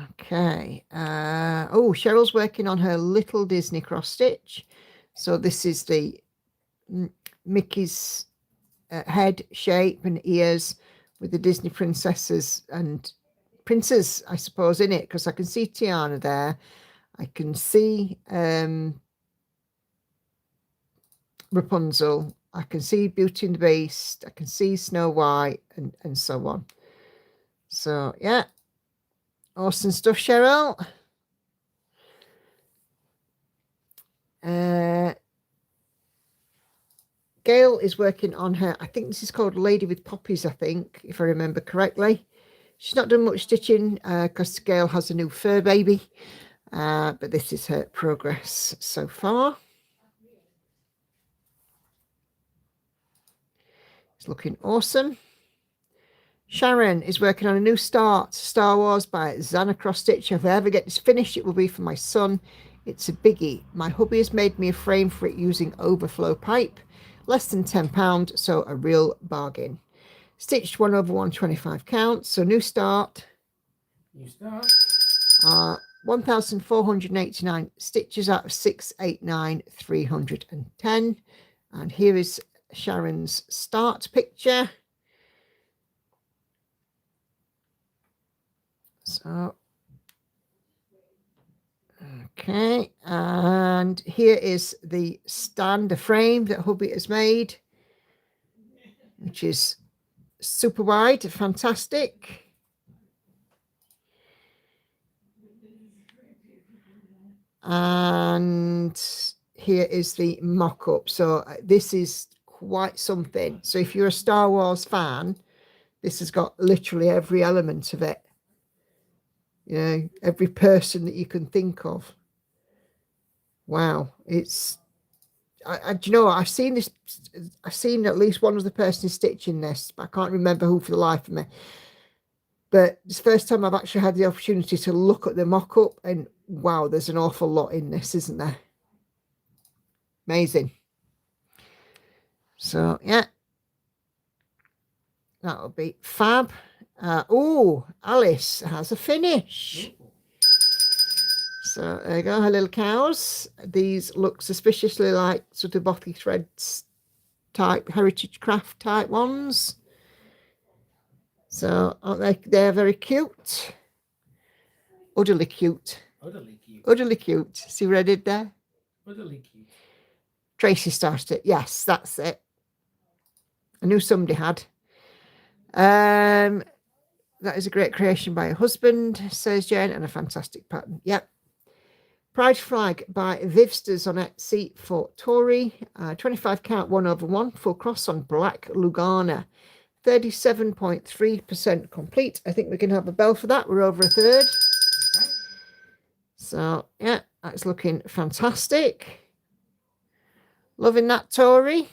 Okay. Oh, Cheryl's working on her little Disney cross stitch. So this is the Mickey's head shape and ears with the Disney princesses and princes, I suppose, in it, because I can see Tiana there. I can see Rapunzel. I can see Beauty and the Beast. I can see Snow White and so on. So yeah, awesome stuff, Cheryl. Gail is working on her, I think this is called Lady with Poppies, I think, if I remember correctly. She's not done much stitching because Gail has a new fur baby, but this is her progress so far. It's looking awesome. Sharon is working on a new start, Star Wars by Zana Cross Stitch. If I ever get this finished, it will be for my son. It's a biggie. My hubby has made me a frame for it using overflow pipe. Less than £10, so a real bargain. Stitched 1/1 25 count, so new start. New start. 1,489 stitches out of 689,310. And here is Sharon's start picture. So, okay, and here is the stand, the frame that hubby has made, which is super wide, fantastic. And here is the mock-up. So this is quite something. So if you're a Star Wars fan, this has got literally every element of it. You know, every person that you can think of. Wow, it's do you know what? I've seen this. I've seen at least one other person stitching this, but I can't remember who for the life of me. But it's the first time I've actually had the opportunity to look at the mock-up, and wow, there's an awful lot in this, isn't there? Amazing. So yeah, that'll be fab. Oh, Alice has a finish. So there you go, her little cows. These look suspiciously like sort of bothy threads type, heritage craft type ones. So aren't they? They're very cute. Utterly cute. Utterly cute. Utterly cute. See what I did there? Utterly cute. Tracy started it. Yes, that's it. I knew somebody had. That is a great creation by her husband, says Jen, and a fantastic pattern. Yep. Pride Flag by Vivsters on Etsy for Tori. 25 count 1/1 full cross on black Lugana. 37.3% complete. I think we can have a bell for that. We're over a third. Okay. So yeah, that's looking fantastic. Loving that, Tori.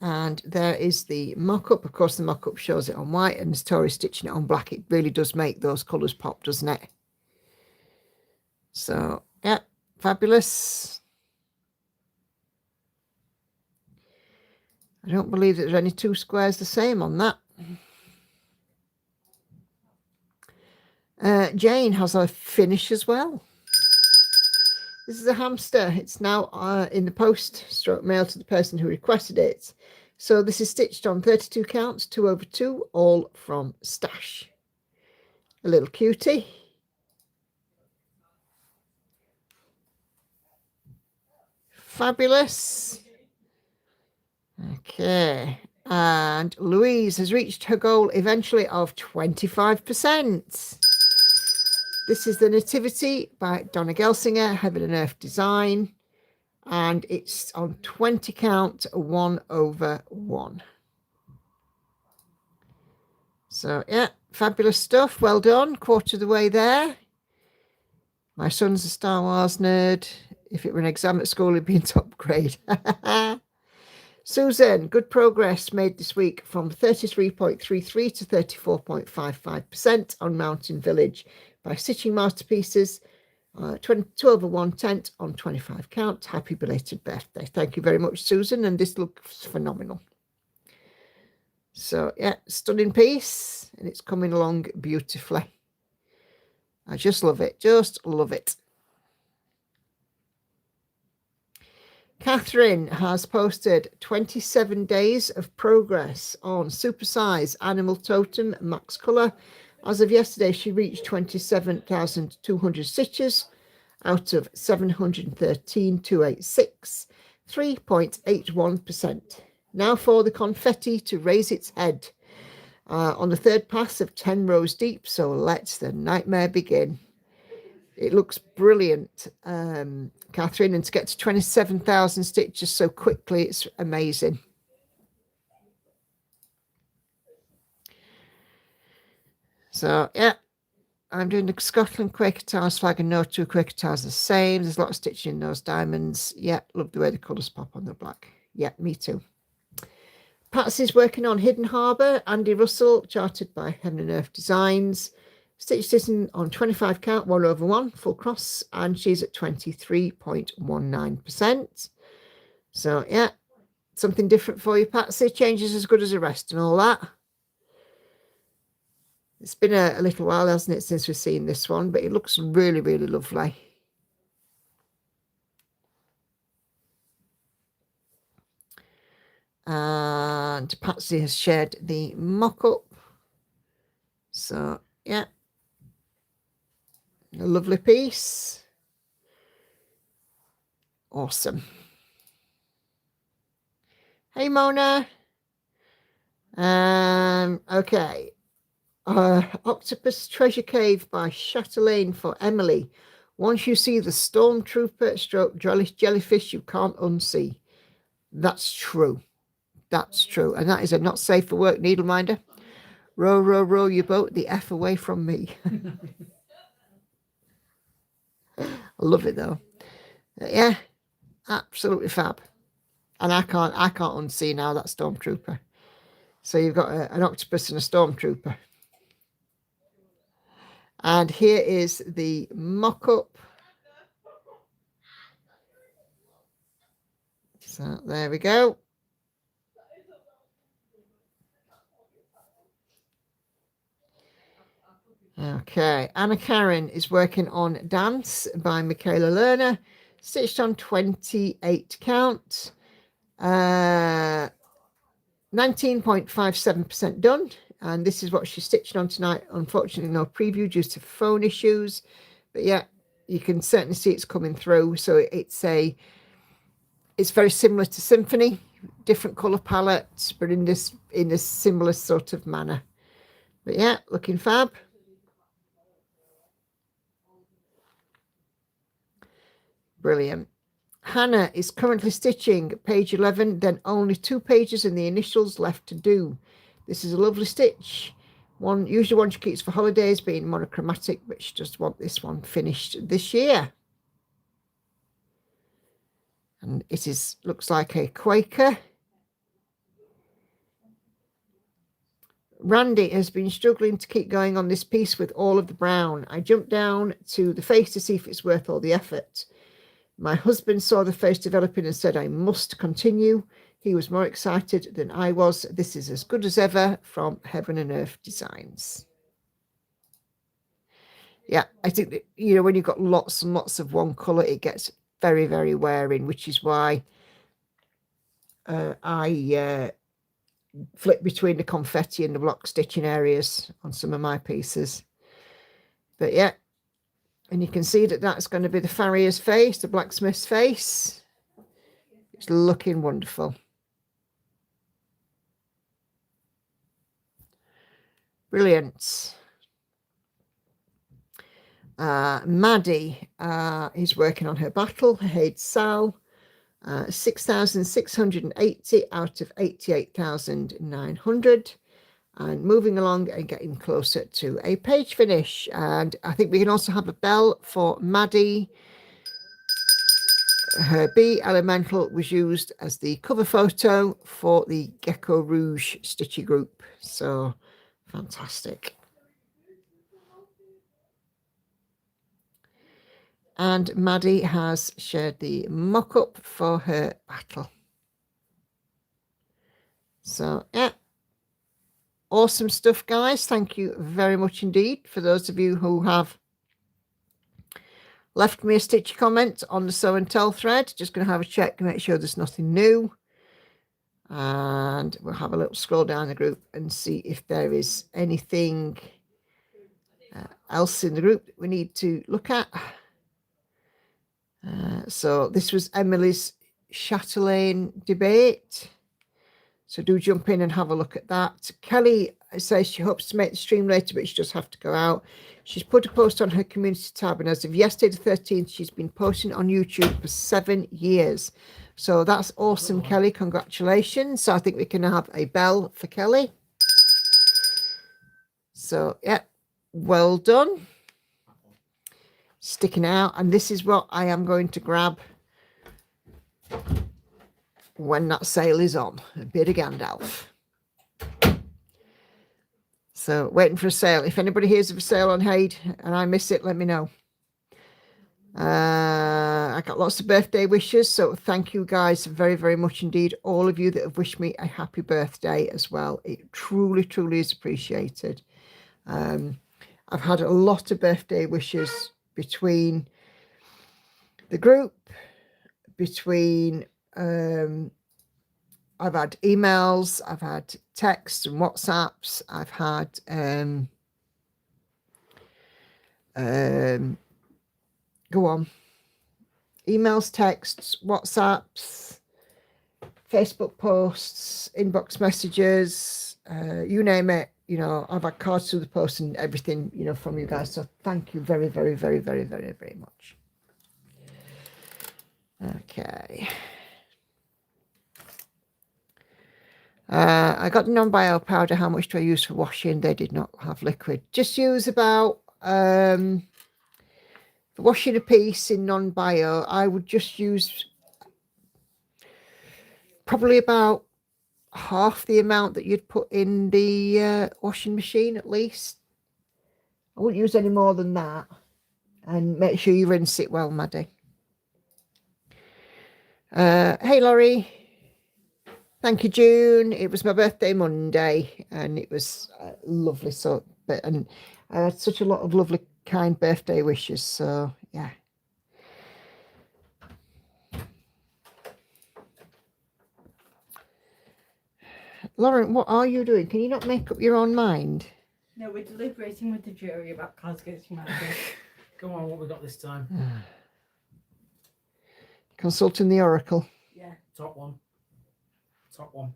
And there is the mock-up. Of course, the mock-up shows it on white, and as Tori's stitching it on black, it really does make those colours pop, doesn't it? So, yeah, fabulous. I don't believe that there's any two squares the same on that. Jane has a finish as well. This is a hamster. It's now in the post stroke mail to the person who requested it. So this is stitched on 32 counts, 2/2, all from Stash. A little cutie. Fabulous. Okay. And Louise has reached her goal eventually of 25%. This is the Nativity by Donna Gelsinger, Heaven and Earth Design. And it's on 20 count, 1/1. So, yeah, fabulous stuff. Well done. Quarter of the way there. My son's a Star Wars nerd. If it were an exam at school, it'd be in top grade. Susan, good progress made this week from 33.33 to 34.55% on Mountain Village by stitching masterpieces. 12/1 tent on 25 count. Happy belated birthday. Thank you very much, Susan. And this looks phenomenal. So, yeah, stunning piece. And it's coming along beautifully. I just love it. Just love it. Catherine has posted 27 days of progress on Supersize Animal Totem Max Colour. As of yesterday, she reached 27,200 stitches out of 713,286, 3.81%. Now for the confetti to raise its head on the third pass of 10 rows deep. So let the nightmare begin. It looks brilliant, Catherine, and to get to 27,000 stitches so quickly, it's amazing. So, yeah, I'm doing the Scotland Quaker Towers flag, and no two Quaker Towers are the same. There's a lot of stitching in those diamonds. Yeah, love the way the colours pop on the black. Yeah, me too. Patsy's working on Hidden Harbour. Andy Russell, charted by Heaven and Earth Designs. Stitch stitching on 25 count, 1/1, full cross, and she's at 23.19%. So, yeah, something different for you, Patsy. Changes as good as the rest and all that. It's been a little while, hasn't it, since we've seen this one, but it looks really, really lovely. And Patsy has shared the mock-up. So, yeah. A lovely piece. Awesome. Hey, Mona. Okay. Octopus Treasure Cave by Chatelaine for Emily. Once you see the stormtrooper stroke jellyfish, you can't unsee. That's true. That's true. And that is a not safe for work needle minder. Row, row, row your boat the F away from me. I love it though. Yeah, absolutely fab. And I can't unsee now that stormtrooper. So you've got an octopus and a stormtrooper. And here is the mock-up. So there we go. Okay, Anna Karen is working on Dance by Michaela Lerner, stitched on 28 count, 19.57% done, and this is what she's stitching on tonight. Unfortunately, no preview due to phone issues, but yeah, you can certainly see it's coming through. So it's very similar to Symphony, different color palettes, but in this similar sort of manner. But yeah, looking fab. Brilliant. Hannah is currently stitching page 11, then only 2 pages in the initials left to do. This is a lovely stitch. Usually one she keeps for holidays, being monochromatic, but she just wants this one finished this year. And it looks like a Quaker. Randy has been struggling to keep going on this piece with all of the brown. I jumped down to the face to see if it's worth all the effort. My husband saw the face developing and said I must continue. He was more excited than I was. This is as good as ever from Heaven and Earth Designs. Yeah, I think that, when you've got lots and lots of one colour, it gets very, very wearing, which is why I flip between the confetti and the block stitching areas on some of my pieces. But yeah, and you can see that that's going to be the farrier's face, the blacksmith's face. It's looking wonderful. Brilliant. Maddie is working on her battle. Haid Sal. 6,680 out of 88,900. And moving along and getting closer to a page finish. And I think we can also have a bell for Maddie. Her B Elemental was used as the cover photo for the Gecko Rouge Stitchy group. So fantastic. And Maddie has shared the mock-up for her battle. So, yeah. Awesome stuff, guys. Thank you very much indeed. For those of you who have left me a stitchy comment on the Sew and Tell thread, just going to have a check to make sure there's nothing new. And we'll have a little scroll down the group and see if there is anything else in the group that we need to look at. So this was Emily's Chatelaine debate. So do jump in and have a look at that. Kelly says she hopes to make the stream later, but she does have to go out. She's put a post on her community tab, and as of yesterday the 13th, she's been posting on YouTube for 7 years. So that's awesome, Kelly. Congratulations. So I think we can have a bell for Kelly. So, yeah, well done. Sticking out. And this is what I am going to grab when that sale is on. A bit of Gandalf. So waiting for a sale. If anybody hears of a sale on Haid and I miss it, let me know. I got lots of birthday wishes, so thank you guys very, very much indeed. All of you that have wished me a happy birthday as well. It truly, truly is appreciated. I've had a lot of birthday wishes between the group, between I've had emails, I've had texts and WhatsApps, I've had go on, emails, texts, WhatsApps, Facebook posts, inbox messages, you name it. You know, I've had cards through the post and everything, you know, from you guys. So thank you very, very, very, very, very, very much. Okay. I got the non-bio powder. How much do I use for washing? They did not have liquid. Just use about for washing a piece in non-bio. I would just use probably about half the amount that you'd put in the washing machine at least. I wouldn't use any more than that. And make sure you rinse it well, Maddie. Hey, Laurie. Thank you, June. It was my birthday Monday, and it was lovely. So, and I had such a lot of lovely, kind birthday wishes. So, yeah. Lauren, what are you doing? Can you not make up your own mind? No, we're deliberating with the jury about Cards Against Humanity. Go on, what we got this time? Consulting the Oracle. Yeah. Top one. Top one.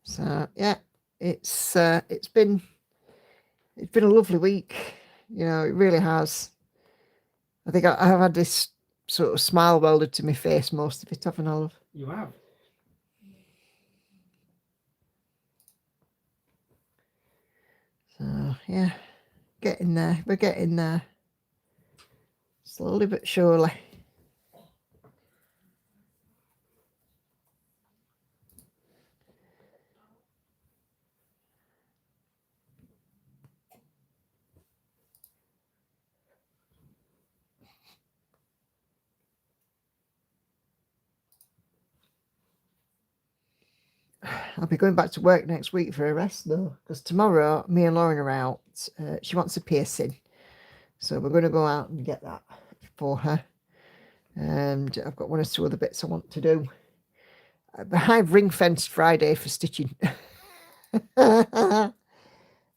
So yeah, it's been a lovely week. You know, it really has. I think I have had this sort of smile welded to my face most of it, haven't I, love? You have. So yeah, getting there. We're getting there. Slowly but surely. I'll be going back to work next week for a rest though, because tomorrow me and Lauren are out. She wants a piercing, so we're going to go out and get that for her. And I've got one or two other bits I want to do. I've ring fenced Friday for stitching. I'm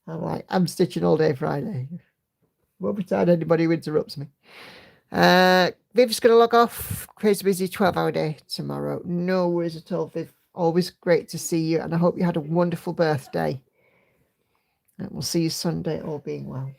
like, I'm stitching all day Friday. Won't be tired anybody who interrupts me. Viv's going to log off. Crazy busy 12-hour day tomorrow. No worries at all, Viv. Always great to see you, and I hope you had a wonderful birthday. And we'll see you Sunday, all being well.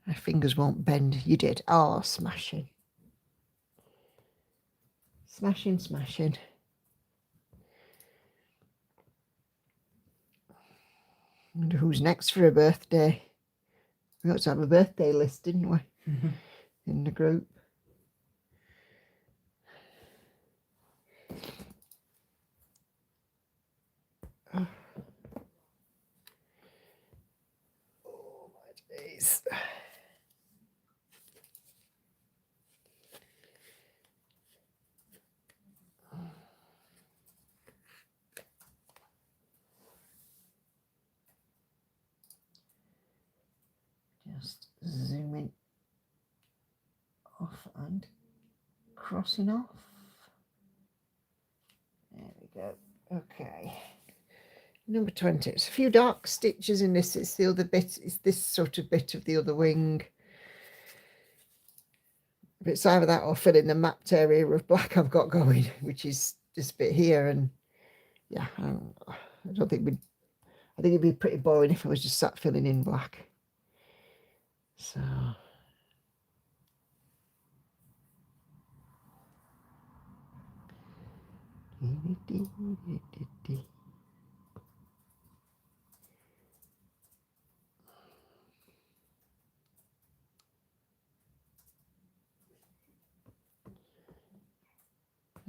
My fingers won't bend. You did. Oh, smashing. Smashing, smashing. I wonder who's next for a birthday. We ought to have a birthday list, didn't we? In the group. Oh, my days. Just zooming off and crossing off. There we go. Okay. Number 20. It's a few dark stitches in this. It's the other bit. It's this sort of bit of the other wing. It's either that or fill in the mapped area of black I've got going, which is this bit here. And yeah, I don't think we'd. I think it'd be pretty boring if I was just sat filling in black. So.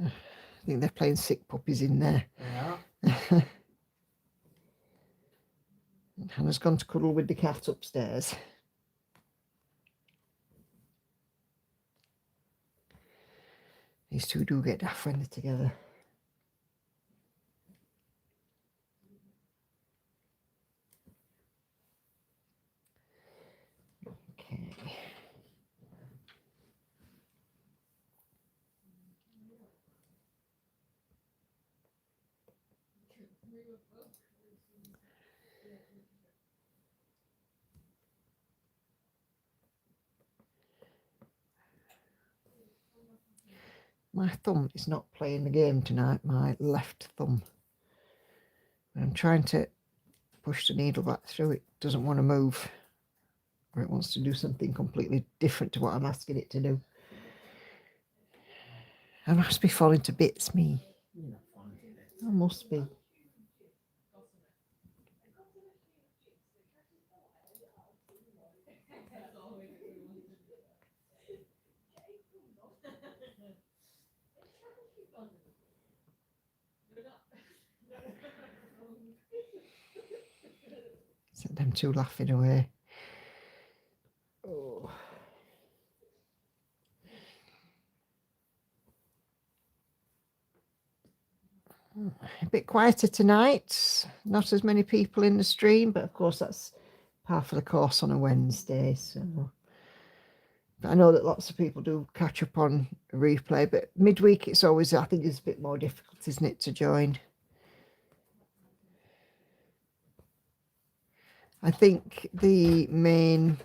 I think they're playing sick puppies in there. Yeah. Hannah's gone to cuddle with the cat upstairs. These two do get daft when they're together. Okay. My thumb is not playing the game tonight, my left thumb. When I'm trying to push the needle back through, it doesn't want to move, or it wants to do something completely different to what I'm asking it to do. I must be falling to bits, me. I must be. Set them two laughing away. Oh. A bit quieter tonight. Not as many people in the stream, but of course that's par for the course on a Wednesday. So, but I know that lots of people do catch up on a replay. But midweek, it's always, I think, it's a bit more difficult, isn't it, to join? I think the main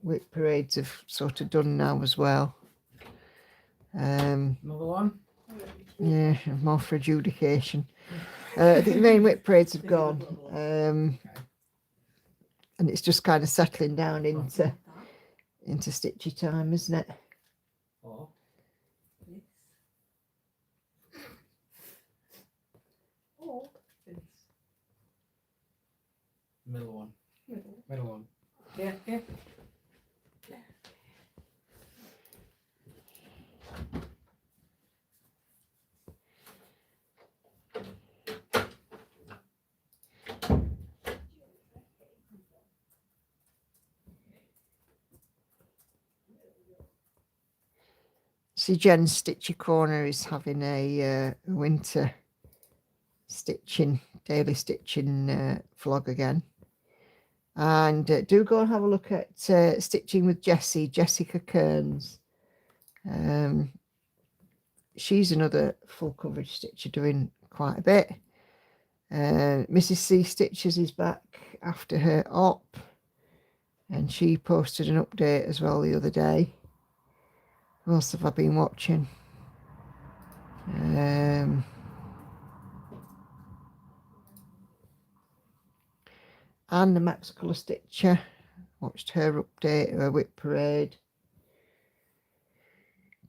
whip parades have sort of done now as well. Another one? Yeah, more for adjudication. I think the main whip parades have gone. And it's just kind of settling down into stitchy time, isn't it? Oh. Middle one. Middle one. Yeah, yeah. See, Jen's Stitchy Corner is having a winter stitching, daily stitching vlog again. And do go and have a look at Stitching with Jessie, Jessica Kearns. She's another full coverage stitcher doing quite a bit. Mrs. C Stitches is back after her op, and she posted an update as well the other day. What else have I been watching? Anne the Max Colour Stitcher, watched her update, her whip parade.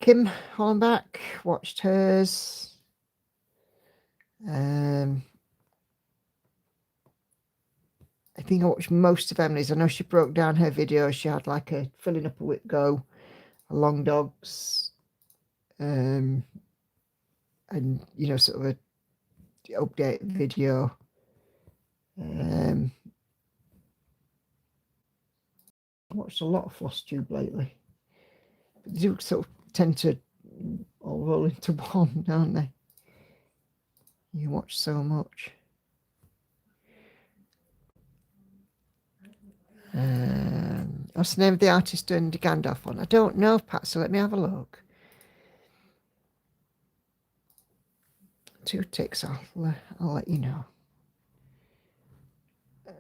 Kim Hollenbach, watched hers. I think I watched most of Emily's. I know she broke down her video. She had like a filling up a whip go, a long dogs, and you know, sort of a update video. I watched a lot of Floss Tube lately. They do sort of tend to all roll into one, don't they? You watch so much. What's the name of the artist doing the Gandalf one? I don't know, Pat, so let me have a look. 2 ticks, I'll let you know. Am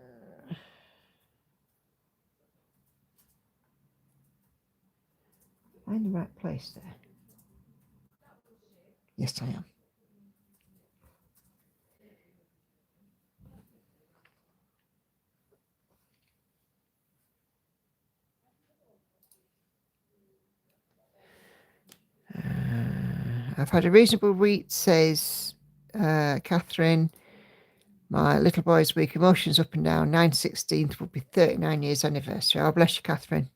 I in the right place there? Yes, I am. I've had a reasonable week, says Catherine. My little boy's week, emotions up and down. 9/16 will be 39 years anniversary. Oh, bless you, Catherine.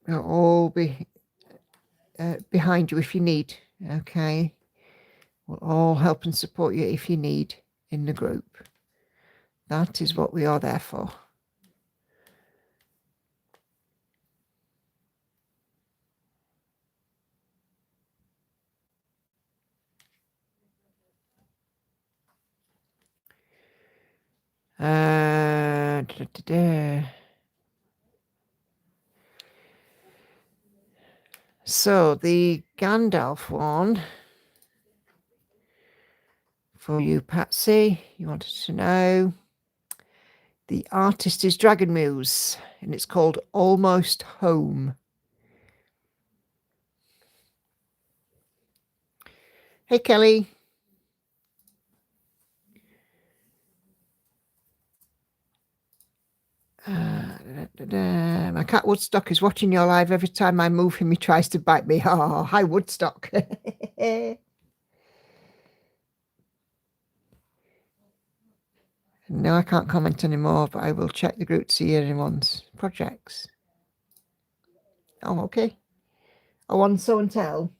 I'll all be behind you if you need. Okay. We'll all help and support you if you need in the group. That is what we are there for. So the Gandalf one for you, Patsy, you wanted to know. The artist is Dragon Muse, and it's called Almost Home. Hey, Kelly. My cat Woodstock is watching your live. Every time I move him, he tries to bite me. Oh, hi, Woodstock. No, I can't comment anymore, but I will check the group to see anyone's projects. Oh, okay. Oh, on Show and Tell.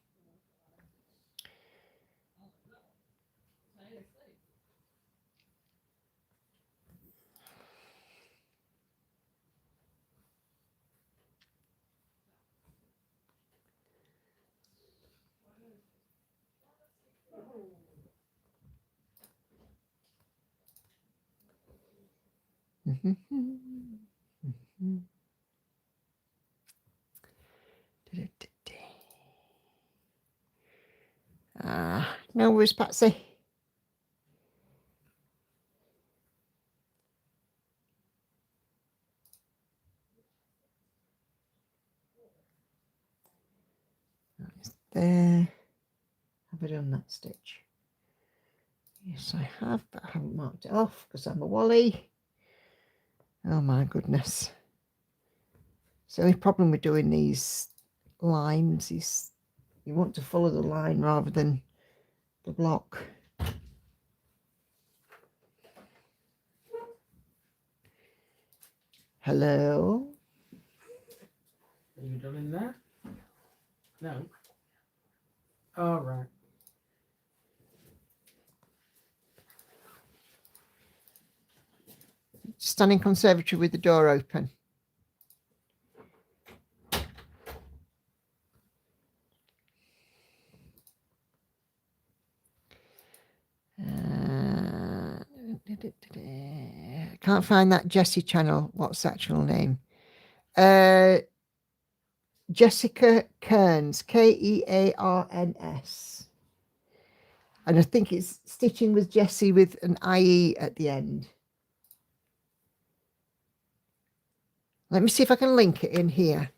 No worries, Patsy. There. Have I done that stitch? Yes, I have, but I haven't marked it off because I'm a Wally. Oh my goodness. So the only problem with doing these lines is you want to follow the line rather than the block. Hello? Are you done in there? No. Oh, right. Standing conservatory with the door open. I can't find that Jessie channel. What's the actual name? Jessica Kearns, Kearns. And I think it's Stitching with Jessie with an IE at the end. Let me see if I can link it in here.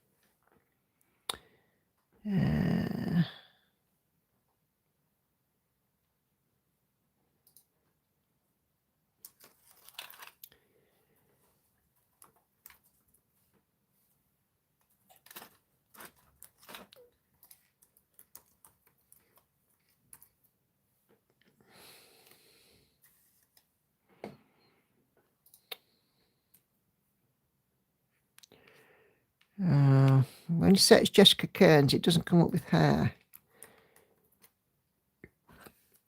When you search Jessica Kearns, it doesn't come up with her.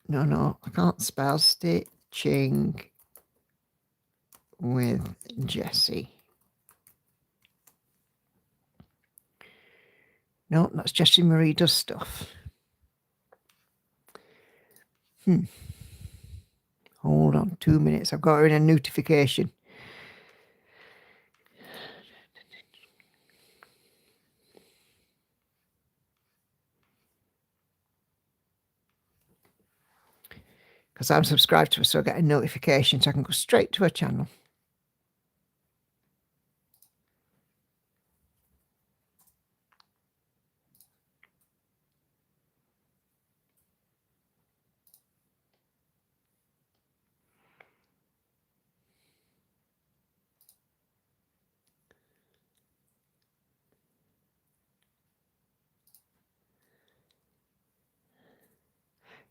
No, I can't spell Stitching with Jessie. No, that's Jessie Marie Does Stuff. Hold on 2 minutes. I've got her in a notification. Because I'm subscribed to her, so I get a notification so I can go straight to her channel.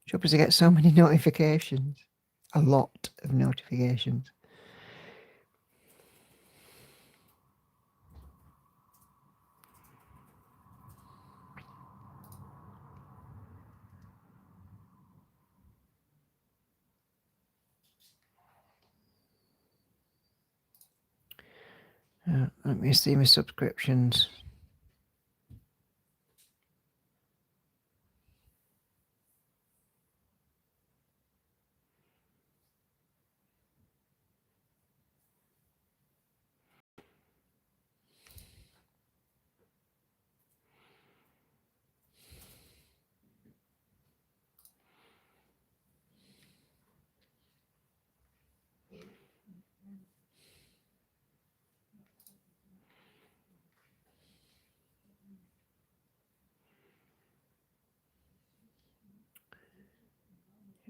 Trouble is I get so many notifications. A lot of notifications. Let me see my subscriptions.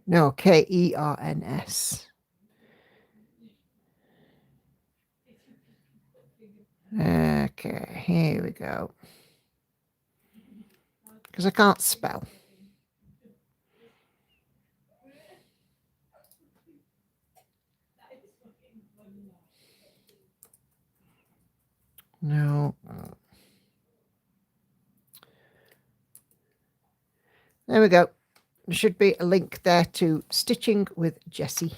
No, Kearns. Okay, here we go. Because I can't spell. No. There we go. There should be a link there to Stitching with Jessie.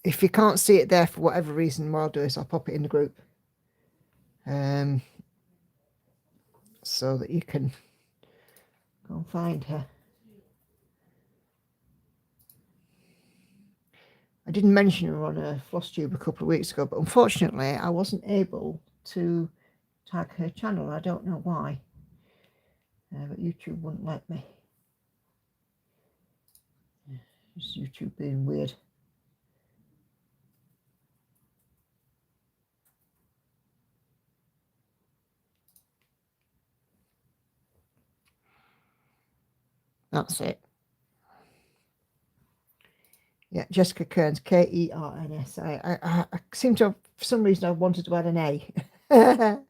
If you can't see it there for whatever reason, what I'll do is I'll pop it in the group. So that you can go and find her. I didn't mention her on a floss tube a couple of weeks ago, but unfortunately I wasn't able to tag her channel. I don't know why, but YouTube wouldn't let me. It's YouTube being weird. That's it. Yeah, Jessica Kearns, Kearns. I seem to have, for some reason, I wanted to add an A.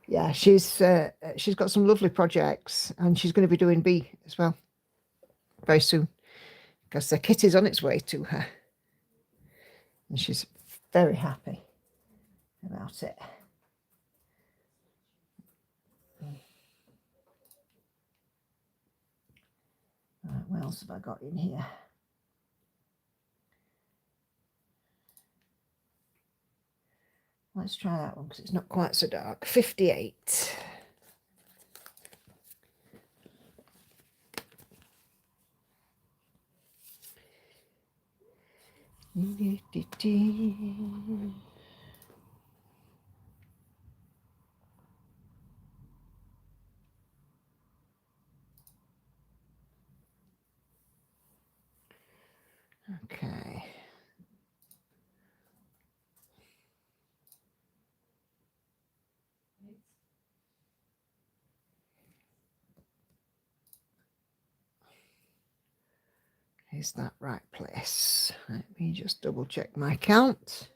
yeah, she's got some lovely projects, and she's going to be doing B as well very soon, because the kit is on its way to her, and she's very happy about it. Right, what else have I got in here? Let's try that one because it's not quite so dark. 58. Okay. Is that right place? Let me just double check my count.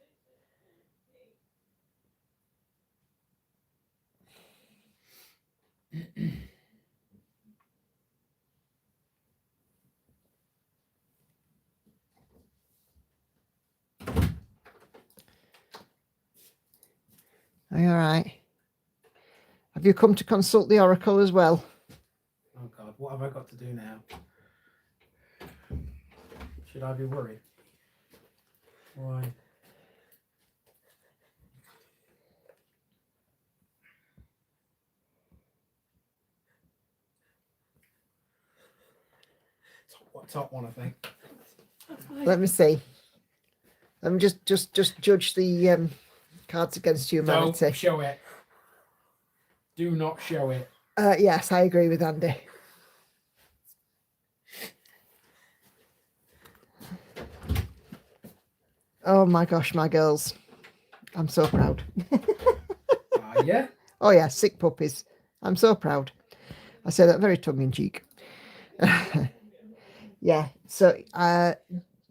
Are you all right? Have you come to consult the oracle as well? Oh God, what have I got to do now? Should I be worried? Why? Top one, I think. Let me see. Let me just judge the cards against humanity. Don't show it. Do not show it. Yes, I agree with Andy. Oh my gosh, my girls. I'm so proud. Yeah? Oh yeah, sick puppies. I'm so proud. I say that very tongue-in-cheek. Yeah, so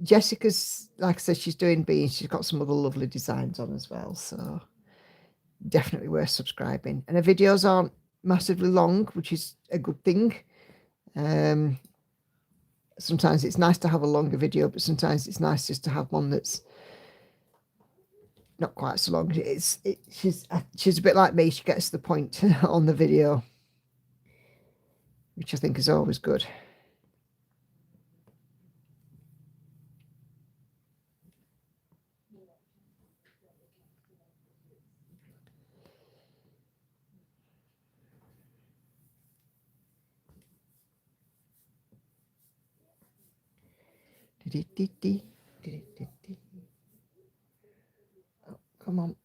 Jessica's, like I said, she's doing B, and she's got some other lovely designs on as well, so definitely worth subscribing. And her videos aren't massively long, which is a good thing. Sometimes it's nice to have a longer video, but sometimes it's nice just to have one that's not quite so long. She's a bit like me. She gets to the point on the video, which I think is always good. Oh, come on.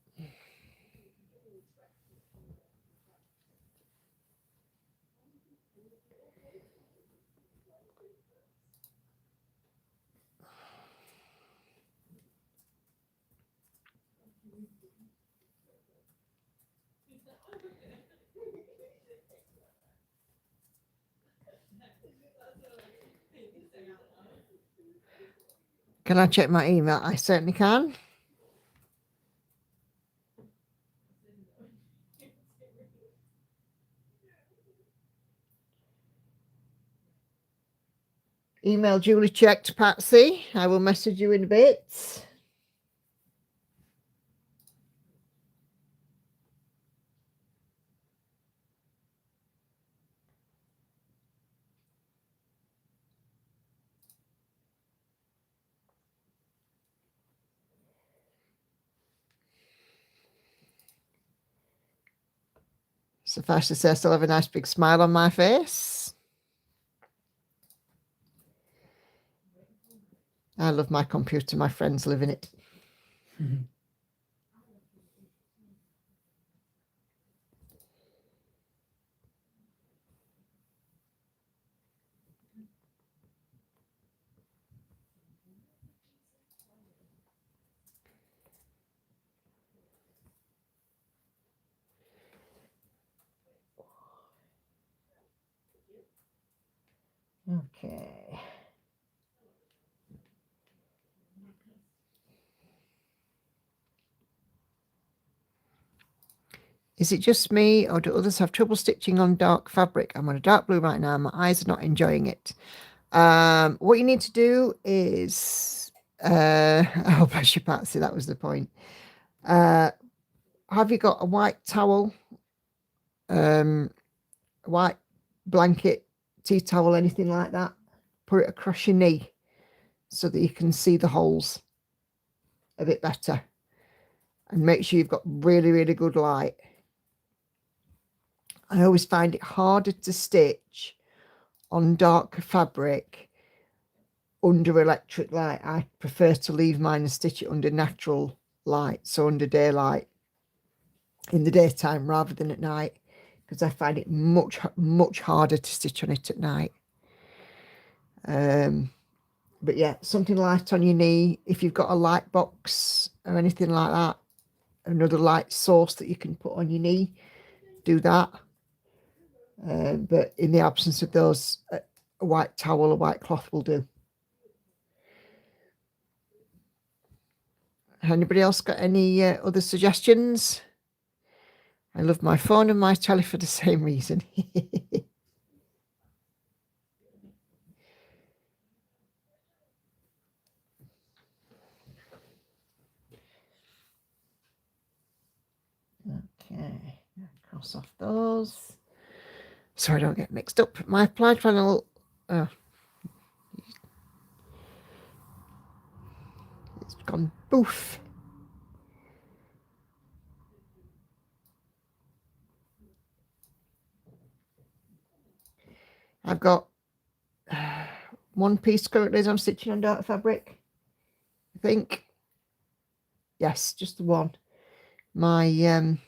Can I check my email? I certainly can. Email duly checked, Patsy. I will message you in a bit. Suffice to say, I still have a nice big smile on my face. I love my computer. My friends live in it. Okay. Is it just me, or do others have trouble stitching on dark fabric? I'm on a dark blue right now. My eyes are not enjoying it. What you need to do is, oh, bless you, Patsy, that was the point. Have you got a white towel, a white blanket, tea towel, anything like that? Put it across your knee so that you can see the holes a bit better. And make sure you've got really, really good light. I always find it harder to stitch on dark fabric under electric light. I prefer to leave mine and stitch it under natural light, so under daylight in the daytime rather than at night, because I find it much harder to stitch on it at night. But yeah, something light on your knee. If you've got a light box or anything like that, another light source that you can put on your knee, do that. But in the absence of those, a white towel, a white cloth will do. Anybody else got any other suggestions? I love my phone and my telly for the same reason. Okay, cross off those so I don't get mixed up. My applied flannel, it's gone boof. I've got one piece currently as I'm stitching on dark fabric, I think. Yes, just the one. My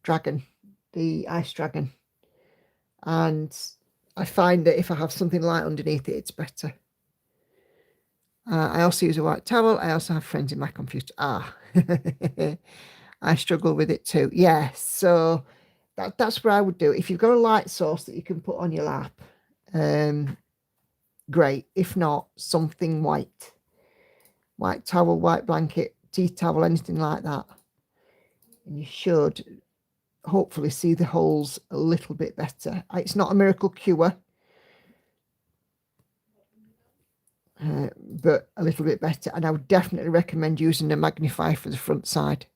dragon, the ice dragon. And I find that if I have something light underneath it, it's better. I also use a white towel. I also have friends in my computer. I struggle with it too. Yes, so that's what I would do. If you've got a light source that you can put on your lap, great. If not, something white. White towel, white blanket, tea towel, anything like that. And you should hopefully see the holes a little bit better. It's not a miracle cure, but a little bit better. And I would definitely recommend using a magnifier for the front side.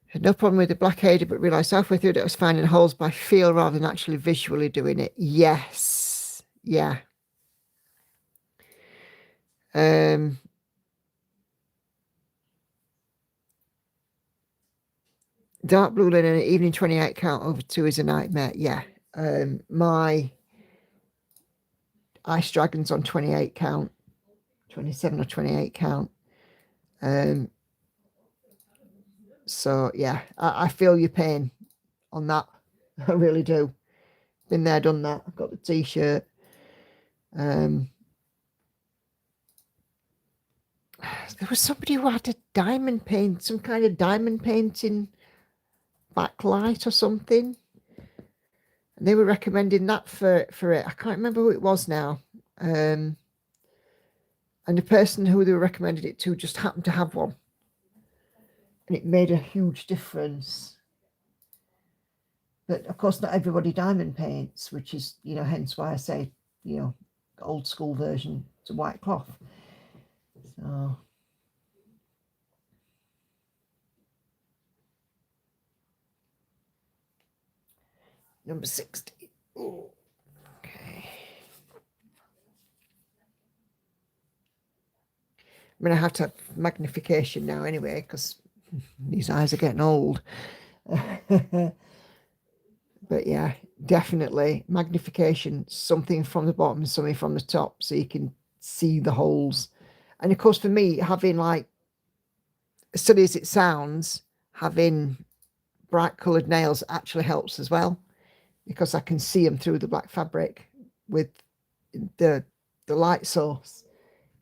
Had no problem with the black header, but realised halfway through that I was finding holes by feel rather than actually visually doing it. Yes. Yeah. Dark blue linen, evening 28 count over 2 is a nightmare. Yeah. My ice dragons on 28 count, 27 or 28 count. So yeah, I feel your pain on that. I really do. Been there, done that. I've got the t-shirt. There was somebody who had a diamond paint, some kind of diamond painting backlight or something. And they were recommending that for it. I can't remember who it was now. And the person who they were recommending it to just happened to have one. And it made a huge difference. But of course, not everybody diamond paints, which is, hence why I say, old school version to white cloth. So. Number 60. Ooh. Okay. I'm going to have to have magnification now anyway, because these eyes are getting old. But yeah, definitely magnification, something from the bottom, something from the top, so you can see the holes. And of course, for me, having as silly as it sounds, having bright coloured nails actually helps as well, because I can see them through the black fabric with the light source.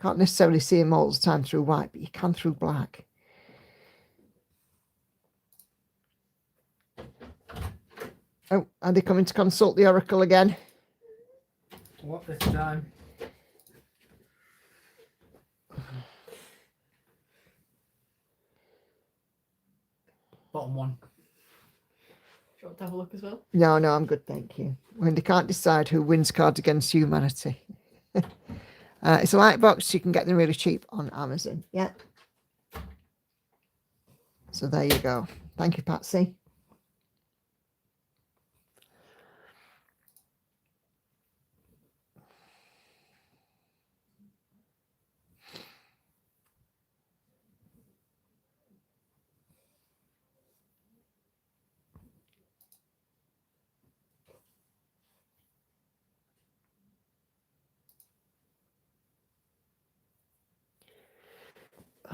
Can't necessarily see them all the time through white, but you can through black. Oh, are they coming to consult the oracle again? What this time? Bottom one. Do you want to have a look as well? No, I'm good, thank you. When they can't decide who wins Cards Against Humanity. It's a light box. You can get them really cheap on Amazon. Yeah. So there you go. Thank you, Patsy.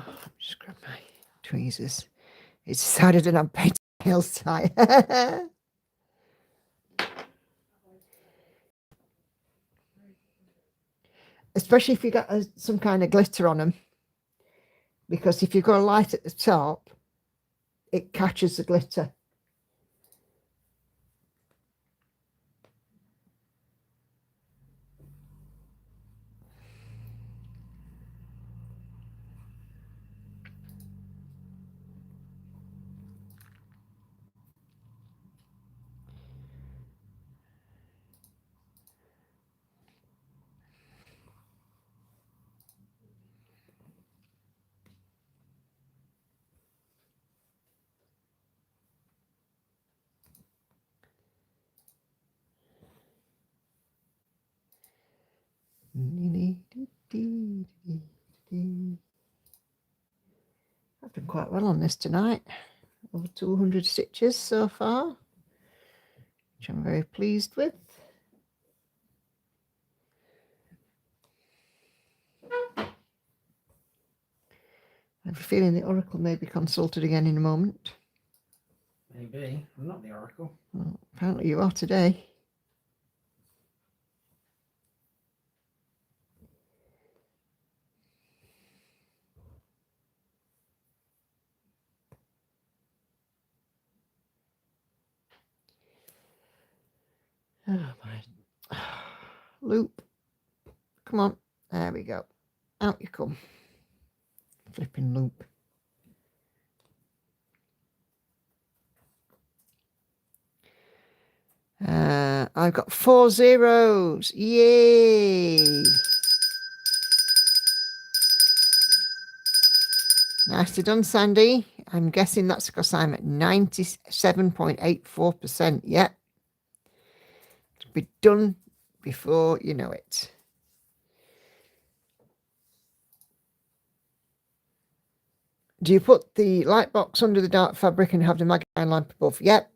Oh, just grab my tweezers. It's decided that I'm painting nails tonight. Especially if you got some kind of glitter on them. Because if you've got a light at the top, it catches the glitter. I've done quite well on this tonight. Over 200 stitches so far, which I'm very pleased with. I have a feeling the Oracle may be consulted again in a moment. Maybe. I'm not the Oracle. Well, apparently you are today. Oh my. Loop. Come on. There we go. Out you come. Flipping loop. I've got 4 zeros. Yay. Nicely done, Sandy. I'm guessing that's because I'm at 97.84%. Yep. It'll be done before you know it. Do you put the light box under the dark fabric and have the magnifying lamp above? Yep.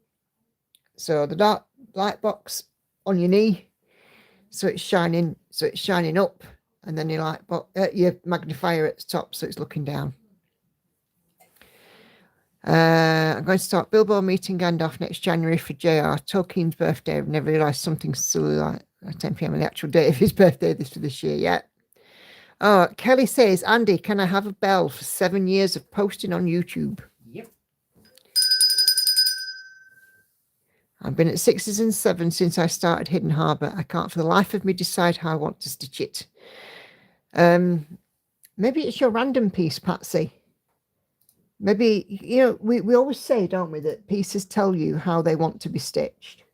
So the dark light box on your knee, so it's shining up, and then your light box, your magnifier at the top, so it's looking down. I'm going to start Bilbo meeting Gandalf next January for JR Tolkien's birthday. I've never realised something silly like 10 p.m. on the actual date of his birthday this year yet. Oh, Kelly says, Andy, can I have a bell for 7 years of posting on YouTube? Yep. I've been at 6s and 7s since I started Hidden Harbour. I can't for the life of me decide how I want to stitch it. Maybe it's your random piece, Patsy. Maybe, you know, we always say, don't we, that pieces tell you how they want to be stitched.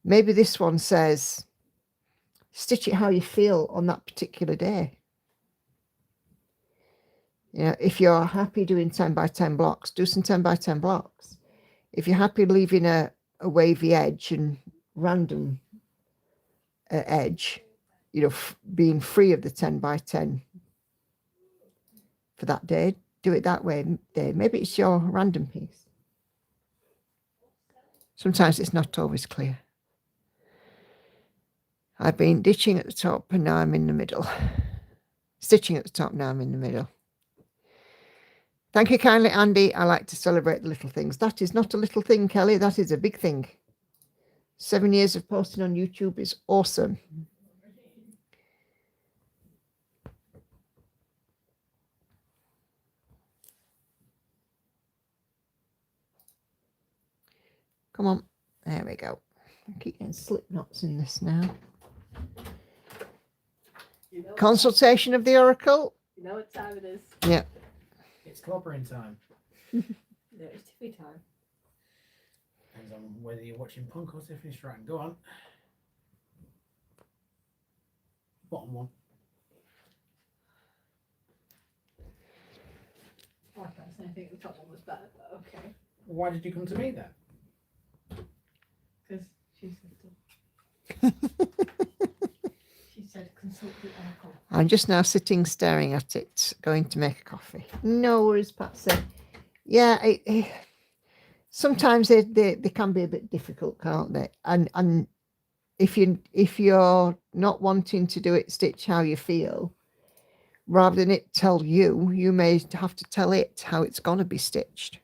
Maybe this one says, stitch it how you feel on that particular day. You know, if you're happy doing 10 by 10 blocks, do some 10 by 10 blocks. If you're happy leaving a wavy edge and random edge, you know, being free of the 10 by 10 for that day, do it that way. Maybe it's your random piece. Sometimes it's not always clear. I've been ditching at the top and now I'm in the middle. Stitching at the top, now I'm in the middle. Thank you kindly, Andy. I like to celebrate the little things. That is not a little thing, Kelly. That is a big thing. 7 years of posting on YouTube is awesome. Come on. There we go. I keep getting slip knots in this now. You know Consultation of the Oracle. You know what time it is. Yeah. It's clobbering time. do. It's Tiffy time. Depends on whether you're watching Punk or Tiffany Stratton. Go on. Bottom one. I personally think the top one was better, but okay. Why did you come to me then? Because she said consult the uncle. I'm just now sitting staring at it, going to make a coffee. No worries, Patsy. Yeah, sometimes they can be a bit difficult, can't they? And if you're not wanting to do it stitch how you feel, rather than it tell you, you may have to tell it how it's going to be stitched.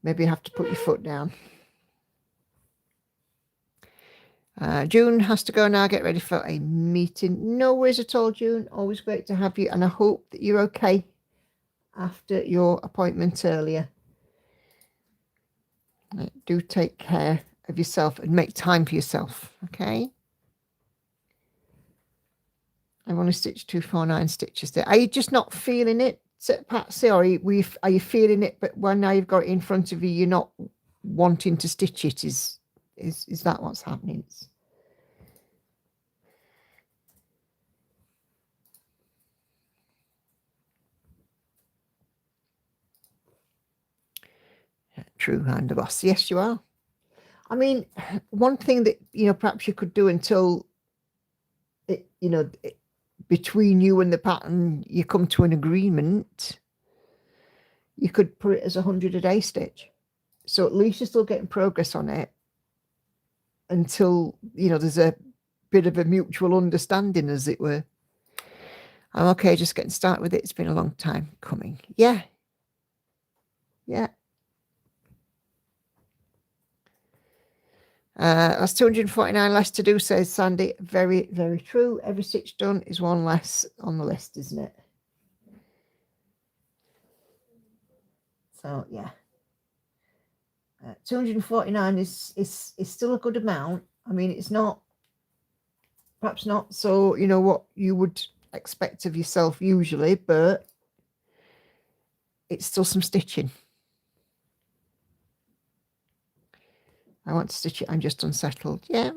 Maybe you have to put your foot down. June has to go now, get ready for a meeting. No worries at all, June. Always great to have you. And I hope that you're okay after your appointment earlier. Do take care of yourself and make time for yourself, okay? I've only stitched 249 stitches there. Are you just not feeling it, Patsy, or are you feeling it, but when now you've got it in front of you, you're not wanting to stitch it? Is that what's happening? True hand of boss. Yes, you are. I mean, one thing that, perhaps you could do until it, between you and the pattern, you come to an agreement, you could put it as 100 a day stitch. So at least you're still getting progress on it until, there's a bit of a mutual understanding, as it were. I'm okay just getting started with it. It's been a long time coming. Yeah. That's 249 less to do, says Sandy. Very, very true. Every stitch done is one less on the list, isn't it? So yeah, 249 is still a good amount. I mean, it's not, perhaps not so, what you would expect of yourself usually, but it's still some stitching. I want to stitch it. I'm just unsettled. Yeah,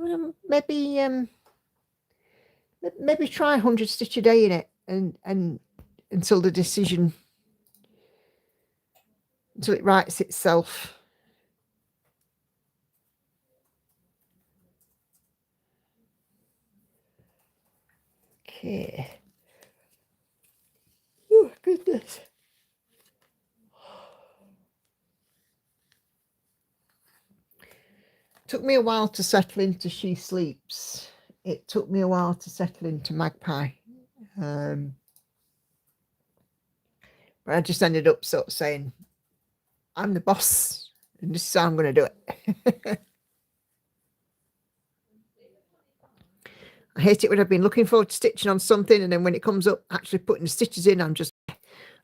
maybe try 100 stitch a day in it, and until the decision, until it writes itself. Okay. Oh goodness. Took me a while to settle into She Sleeps. It took me a while to settle into Magpie. But I just ended up sort of saying, I'm the boss, and this is how I'm going to do it. I hate it when I've been looking forward to stitching on something, and then when it comes up, actually putting the stitches in, I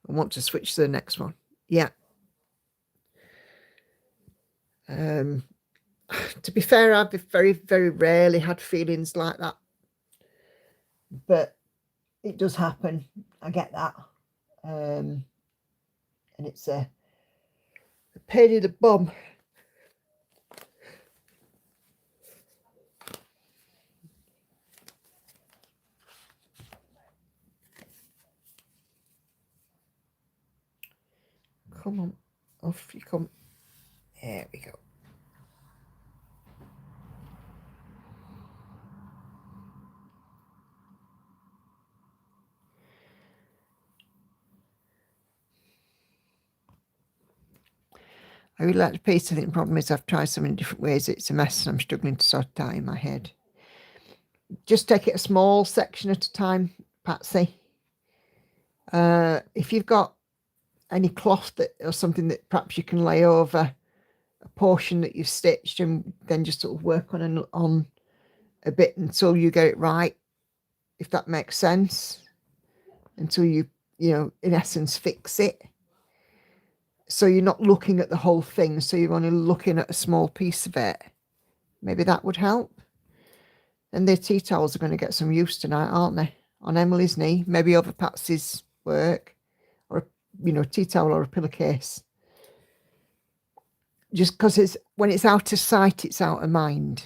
want to switch to the next one. Yeah. To be fair, I've very, very rarely had feelings like that, but it does happen. I get that. And it's a pain in the bum. Come on, off you come. There we go. I really like the piece. I think the problem is I've tried so many different ways. It's a mess and I'm struggling to sort it out in my head. Just take it a small section at a time, Patsy. If you've got any cloth or something that perhaps you can lay over a portion that you've stitched, and then just sort of work on a bit until you get it right, if that makes sense, until you in essence fix it. So you're not looking at the whole thing, so you're only looking at a small piece of it. Maybe that would help. And their tea towels are going to get some use tonight, aren't they? on Emily's knee, maybe over Patsy's work, or a tea towel or a pillowcase. Just because when it's out of sight, it's out of mind.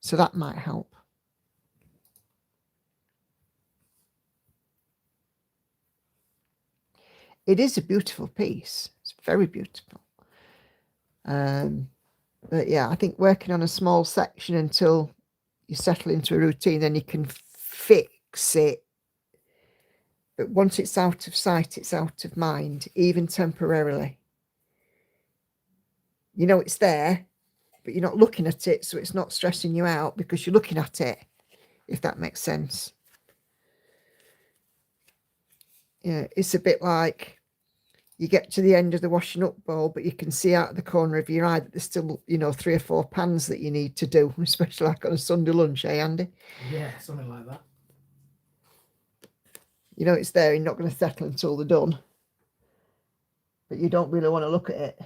So that might help. It is a beautiful piece. It's very beautiful. But yeah, I think working on a small section until you settle into a routine, then you can fix it. But once it's out of sight, it's out of mind, even temporarily. You know it's there, but you're not looking at it, so it's not stressing you out because you're looking at it, if that makes sense. Yeah, it's a bit like you get to the end of the washing up bowl, but you can see out of the corner of your eye that there's still, 3 or 4 pans that you need to do, especially like on a Sunday lunch, Andy? Yeah, something like that. You know it's there, you're not going to settle until they're done. But you don't really want to look at it.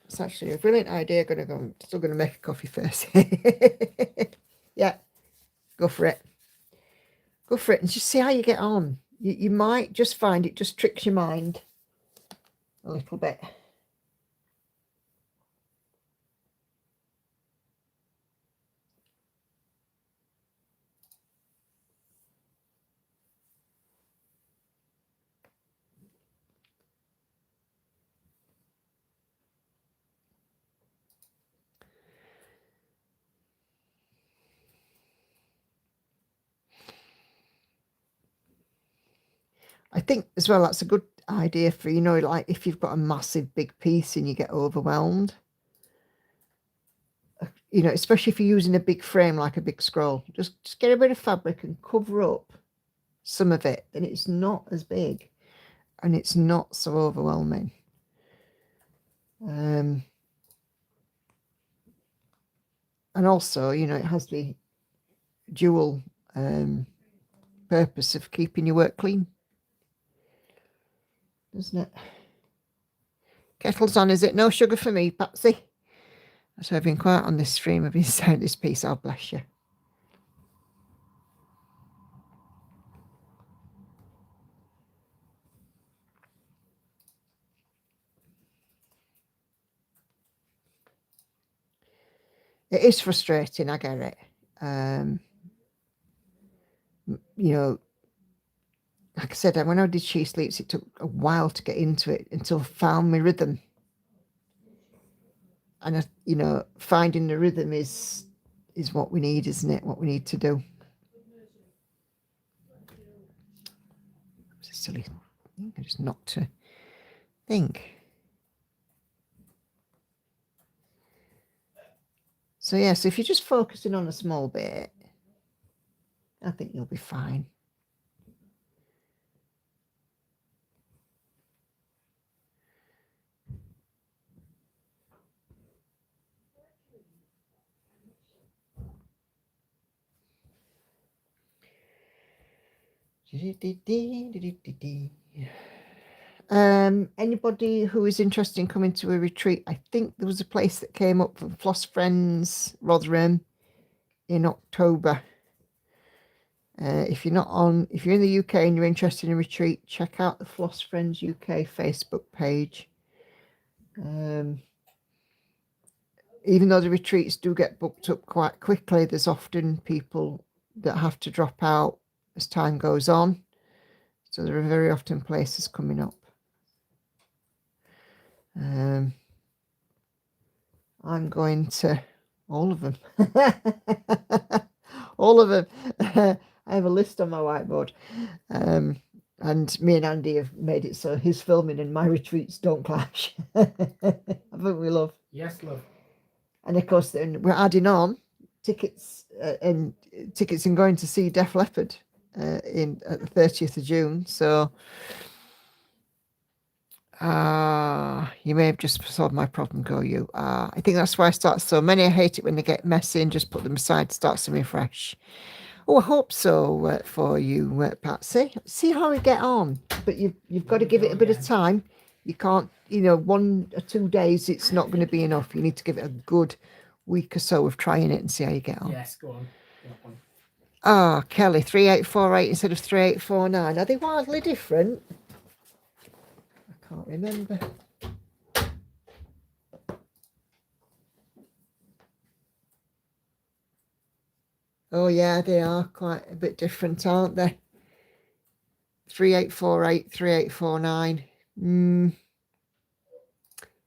It's actually a brilliant idea. I'm still going to make a coffee first. Yeah, go for it. Go for it and just see how you get on. You might just find it just tricks your mind a little bit. I think as well, that's a good idea for, like if you've got a massive big piece and you get overwhelmed, especially if you're using a big frame, like a big scroll, just get a bit of fabric and cover up some of it. Then it's not as big and it's not so overwhelming. And also, it has the dual purpose of keeping your work clean, doesn't it? Kettle's on, is it? No sugar for me, Patsy. So I've been quiet on this stream. I've been saying this piece. Oh, bless you. It is frustrating. I get it. Like I said, when I did She Sleeps, it took a while to get into it until I found my rhythm. And, finding the rhythm is what we need, isn't it? What we need to do. It's a silly thing. I just not to think. So, yeah, so if you're just focusing on a small bit, I think you'll be fine. Anybody who is interested in coming to a retreat, I think there was a place that came up from Floss Friends Rotherham in October. If you're in the UK and you're interested in a retreat, check out the Floss Friends UK Facebook page. Even though the retreats do get booked up quite quickly, there's often people that have to drop out as time goes on. So there are very often places coming up. I'm going to all of them. All of them. I have a list on my whiteboard. And me and Andy have made it so his filming and my retreats don't clash. Haven't we, love? Yes, love. And of course, then we're adding on tickets and going to see Def Leppard at the 30th of June. So you may have just solved my problem, go you. I think that's why I start so many. I hate it when they get messy and just put them aside to start something fresh. Oh, I hope so for you, Patsy. See how we get on. But you've got to give it a bit of time. You can't, 1 or 2 days, it's not going to be enough. You need to give it a good week or so of trying it and see how you get on. Yes, go on. Go on. Oh, Kelly, 3848 instead of 3849. Are they wildly different? I can't remember. Oh, yeah, they are quite a bit different, aren't they? 3848, 3849.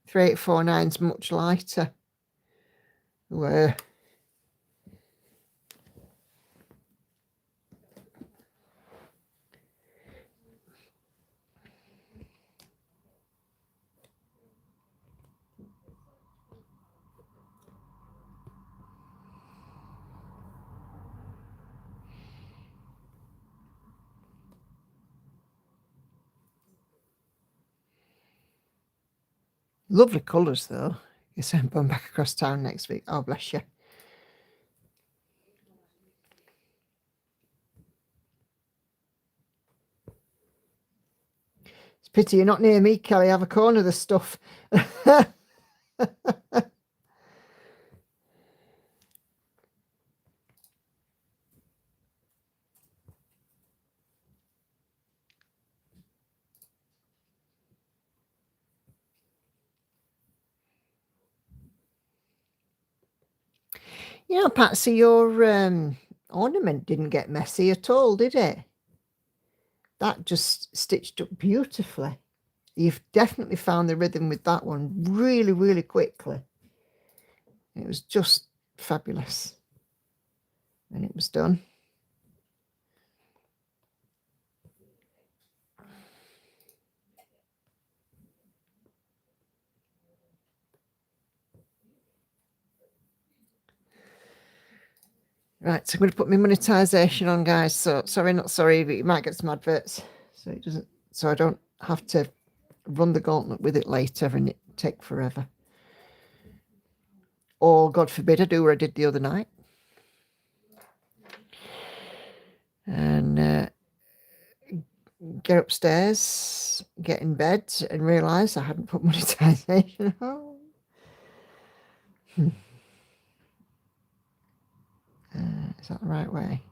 3849 is much lighter. Where? Lovely colours, though. Yes, I'm going back across town next week. Oh, bless you. It's a pity you're not near me, Kelly. I have a corner of the stuff. Patsy, your ornament didn't get messy at all, did it? That just stitched up beautifully. You've definitely found the rhythm with that one really, really quickly. It was just fabulous. And it was done. Right, so I'm going to put my monetization on, guys. So sorry, not sorry, but you might get some adverts. So I don't have to run the gauntlet with it later and it take forever. Or God forbid I do what I did the other night. And get upstairs, get in bed and realise I hadn't put monetization on. Is that the right way?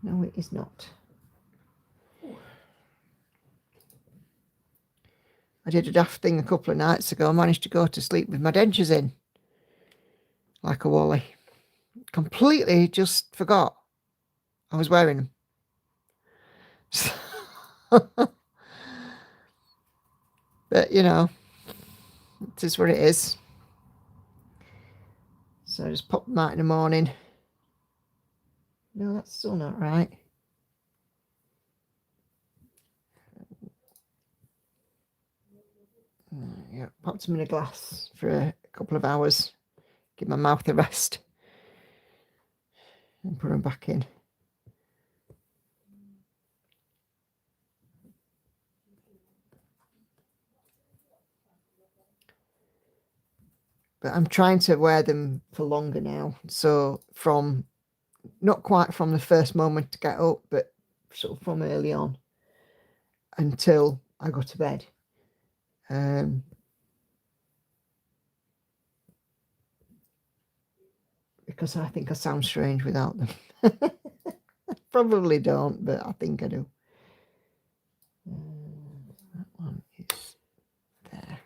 No, it is not. I did a daft thing a couple of nights ago. I managed to go to sleep with my dentures in. Like a wally. Completely just forgot I was wearing them. But, it is what it is. So I just pop them out in the morning. No, that's still not right. Yeah, popped them in a glass for a couple of hours. Give my mouth a rest. And put them back in. But I'm trying to wear them for longer now. So not quite from the first moment to get up, but sort of from early on until I go to bed. Because I think I sound strange without them. Probably don't, but I think I do. That one is there.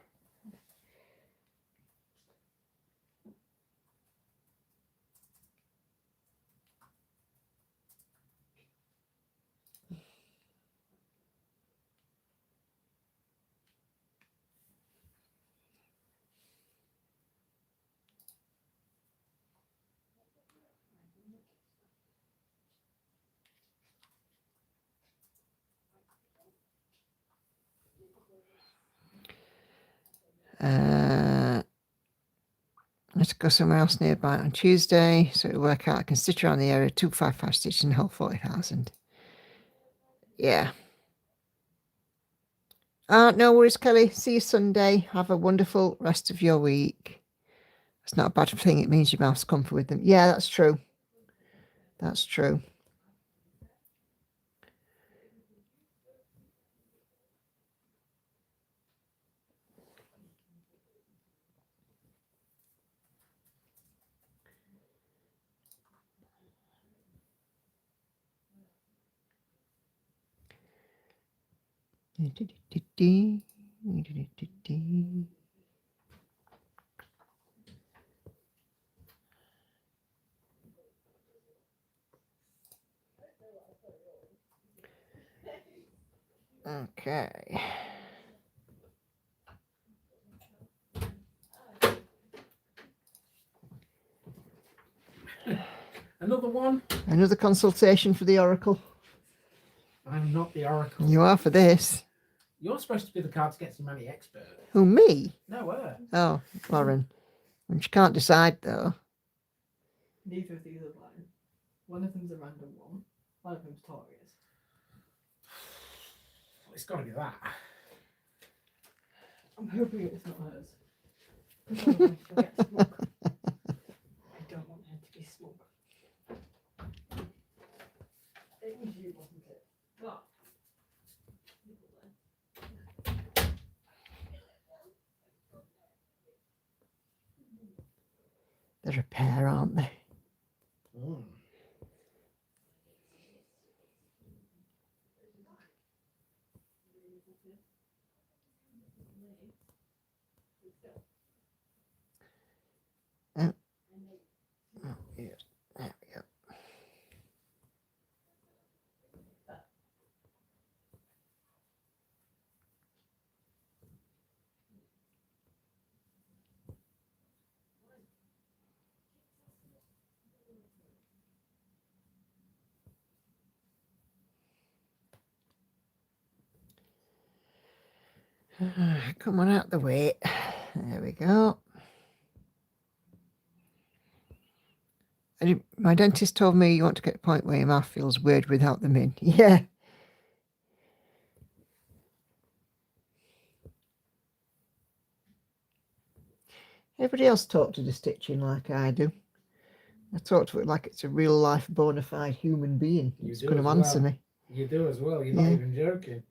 Let's go somewhere else nearby on Tuesday. So it'll work out. I can stitch around the area, 255 stitches and hold 40,000. Yeah. No worries, Kelly. See you Sunday. Have a wonderful rest of your week. It's not a bad thing. It means your mouth's comfort with them. Yeah, that's true. That's true. Okay. Another one. Another consultation for the Oracle. I'm not the Oracle. You are for this. You're supposed to be the Cards Against Humanity expert. Who, me? No, her. Oh, Lauren. And she can't decide, though. Neither of these are mine. One of them's a random one of them's Tori's. It's got to be that. I'm hoping it's not hers. I don't want her to get smug. I don't want her to be smug. It was you, wasn't it? But They're a pair, aren't they? Mm. Oh. Oh, yes. There we go. Come on out the way. There we go. My dentist told me you want to get to the point where your mouth feels weird without them in. Yeah. Everybody else talk to the stitching like I do. I talk to it like it's a real life bona fide human being. You It's do going to as answer well. me. You do as well. You're Yeah. not even joking.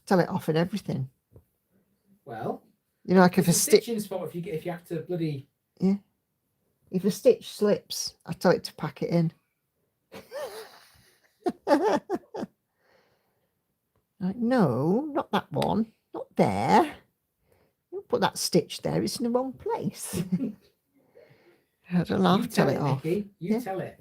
Tell it off and everything. Well, You know, like if a it's the stitch, stitching's fault if you have to bloody. if a stitch slips, I tell it to pack it in. Like, no, not that one. Not there. Don't put that stitch there. It's in the wrong place. I don't know. You Tell it it, off. Nikki. You Yeah. tell it.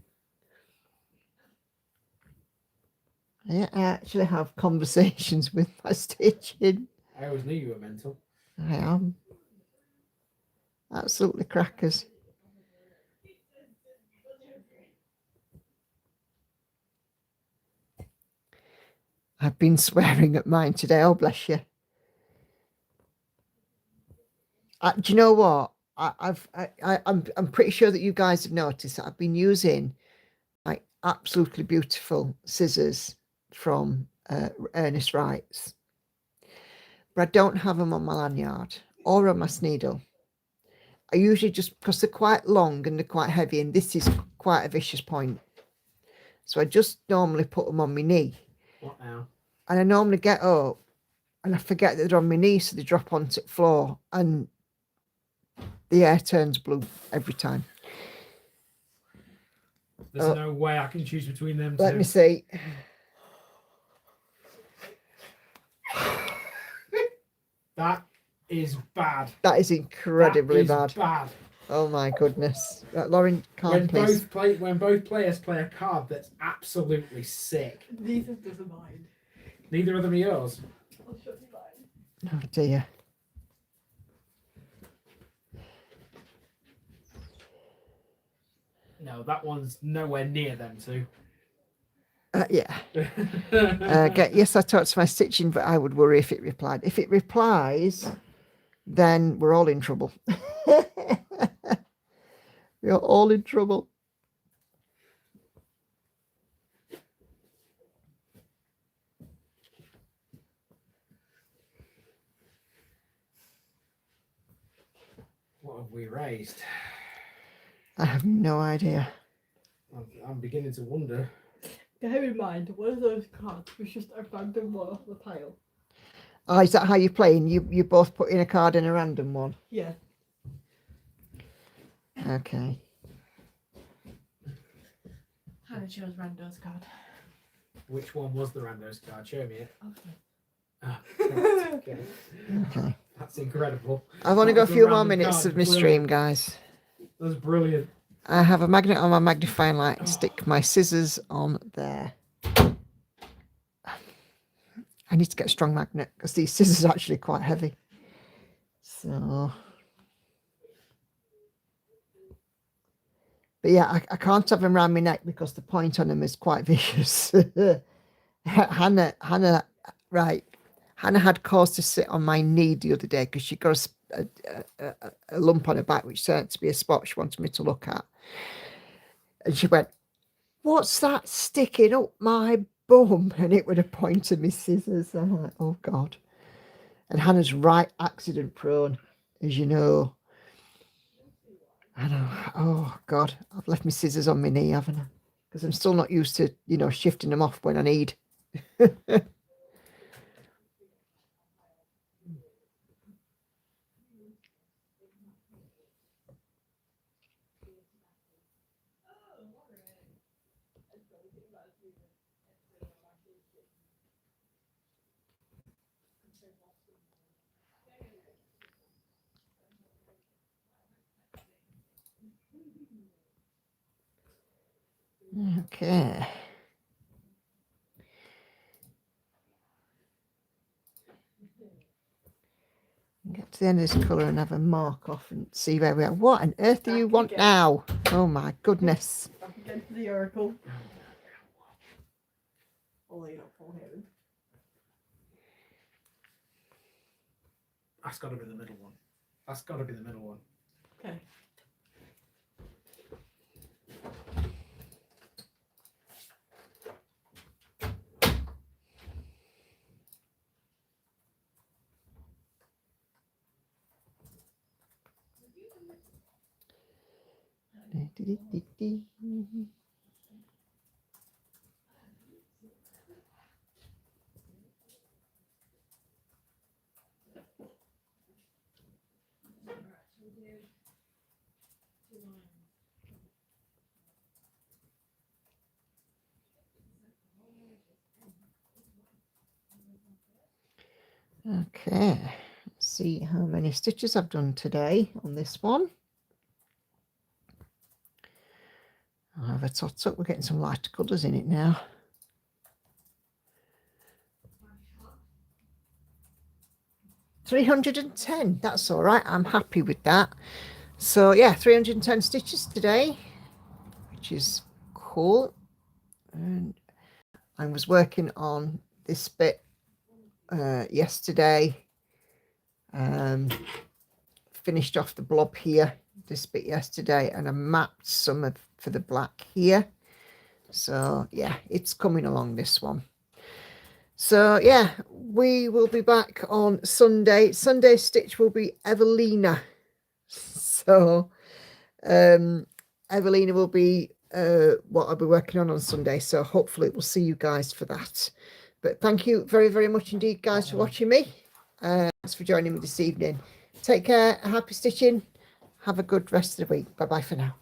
Yeah, I actually have conversations with my stitching. I always knew you were mental. I am. Absolutely crackers. I've been swearing at mine today. Oh, bless you. Do you know what? I'm pretty sure that you guys have noticed that I've been using like absolutely beautiful scissors from Ernest Wright's, but I don't have them on my lanyard or on my Sneedle. I usually just, because they're quite long and they're quite heavy, and this is quite a vicious point, so I just normally put them on my knee. What now? And I normally get up and I forget that they're on my knee, so they drop onto the floor and the air turns blue every time. There's no way I can choose between them two. Let me see. That is bad. That is incredibly That is bad. bad. Oh my goodness. Right, Lauren, calm, please. When both players play a card that's absolutely sick. neither does a mine. Neither of them are yours. I'll show you mine. Oh dear. No, that one's nowhere near them two. Yeah. Yes, I talked to my stitching, but I would worry if it replied. If it replies, then we're all in trouble. We're all in trouble. What have we raised? I have no idea. I'm beginning to wonder. Bear in mind, one of those cards was just a random one off the pile. Oh, is that how you're playing? You both put in a card and a random one? Yeah. Okay. Hannah chose Rando's card. Which one was the randos card? Show me it. Okay. Ah, okay. Okay. That's incredible. I've only That got a was few more random minutes card. of my Brilliant. stream, guys. That's brilliant. I have a magnet on my magnifying light and stick my scissors on there. I need to get a strong magnet because these scissors are actually quite heavy. So, but yeah, I can't have them around my neck because the point on them is quite vicious. Hannah, right. Hannah had cause to sit on my knee the other day because she got a lump on her back, which turned out to be a spot she wanted me to look at. And she went, "What's that sticking up my bum?" And it would have pointed me scissors. I'm like, oh God. And Hannah's right accident prone, as you know. I know. Oh God, I've left my scissors on my knee, haven't I? Because I'm still not used to, shifting them off when I need. Okay. Get to the end of this colour and have a mark off and see where we are. What on earth do you want now? Oh my goodness. Back again to the oracle. Although you're not full hearing. That's got to be the middle one. That's got to be the middle one. Okay. Okay, let's see how many stitches I've done today on this one. I'll have a tot up. We're getting some lighter colours in it now. $310. That's all right. I'm happy with that. So yeah, 310 stitches today, which is cool. And I was working on this bit yesterday. Finished off the blob here, this bit yesterday, and I mapped some of for the black here. So yeah, it's coming along, this one. So yeah, we will be back on Sunday. Sunday's stitch will be Evelina. So Evelina will be what I'll be working on Sunday. So hopefully we'll see you guys for that. But thank you very, very much indeed, guys, for watching me. Thanks for joining me this evening. Take care. Happy stitching. Have a good rest of the week. Bye-bye for now.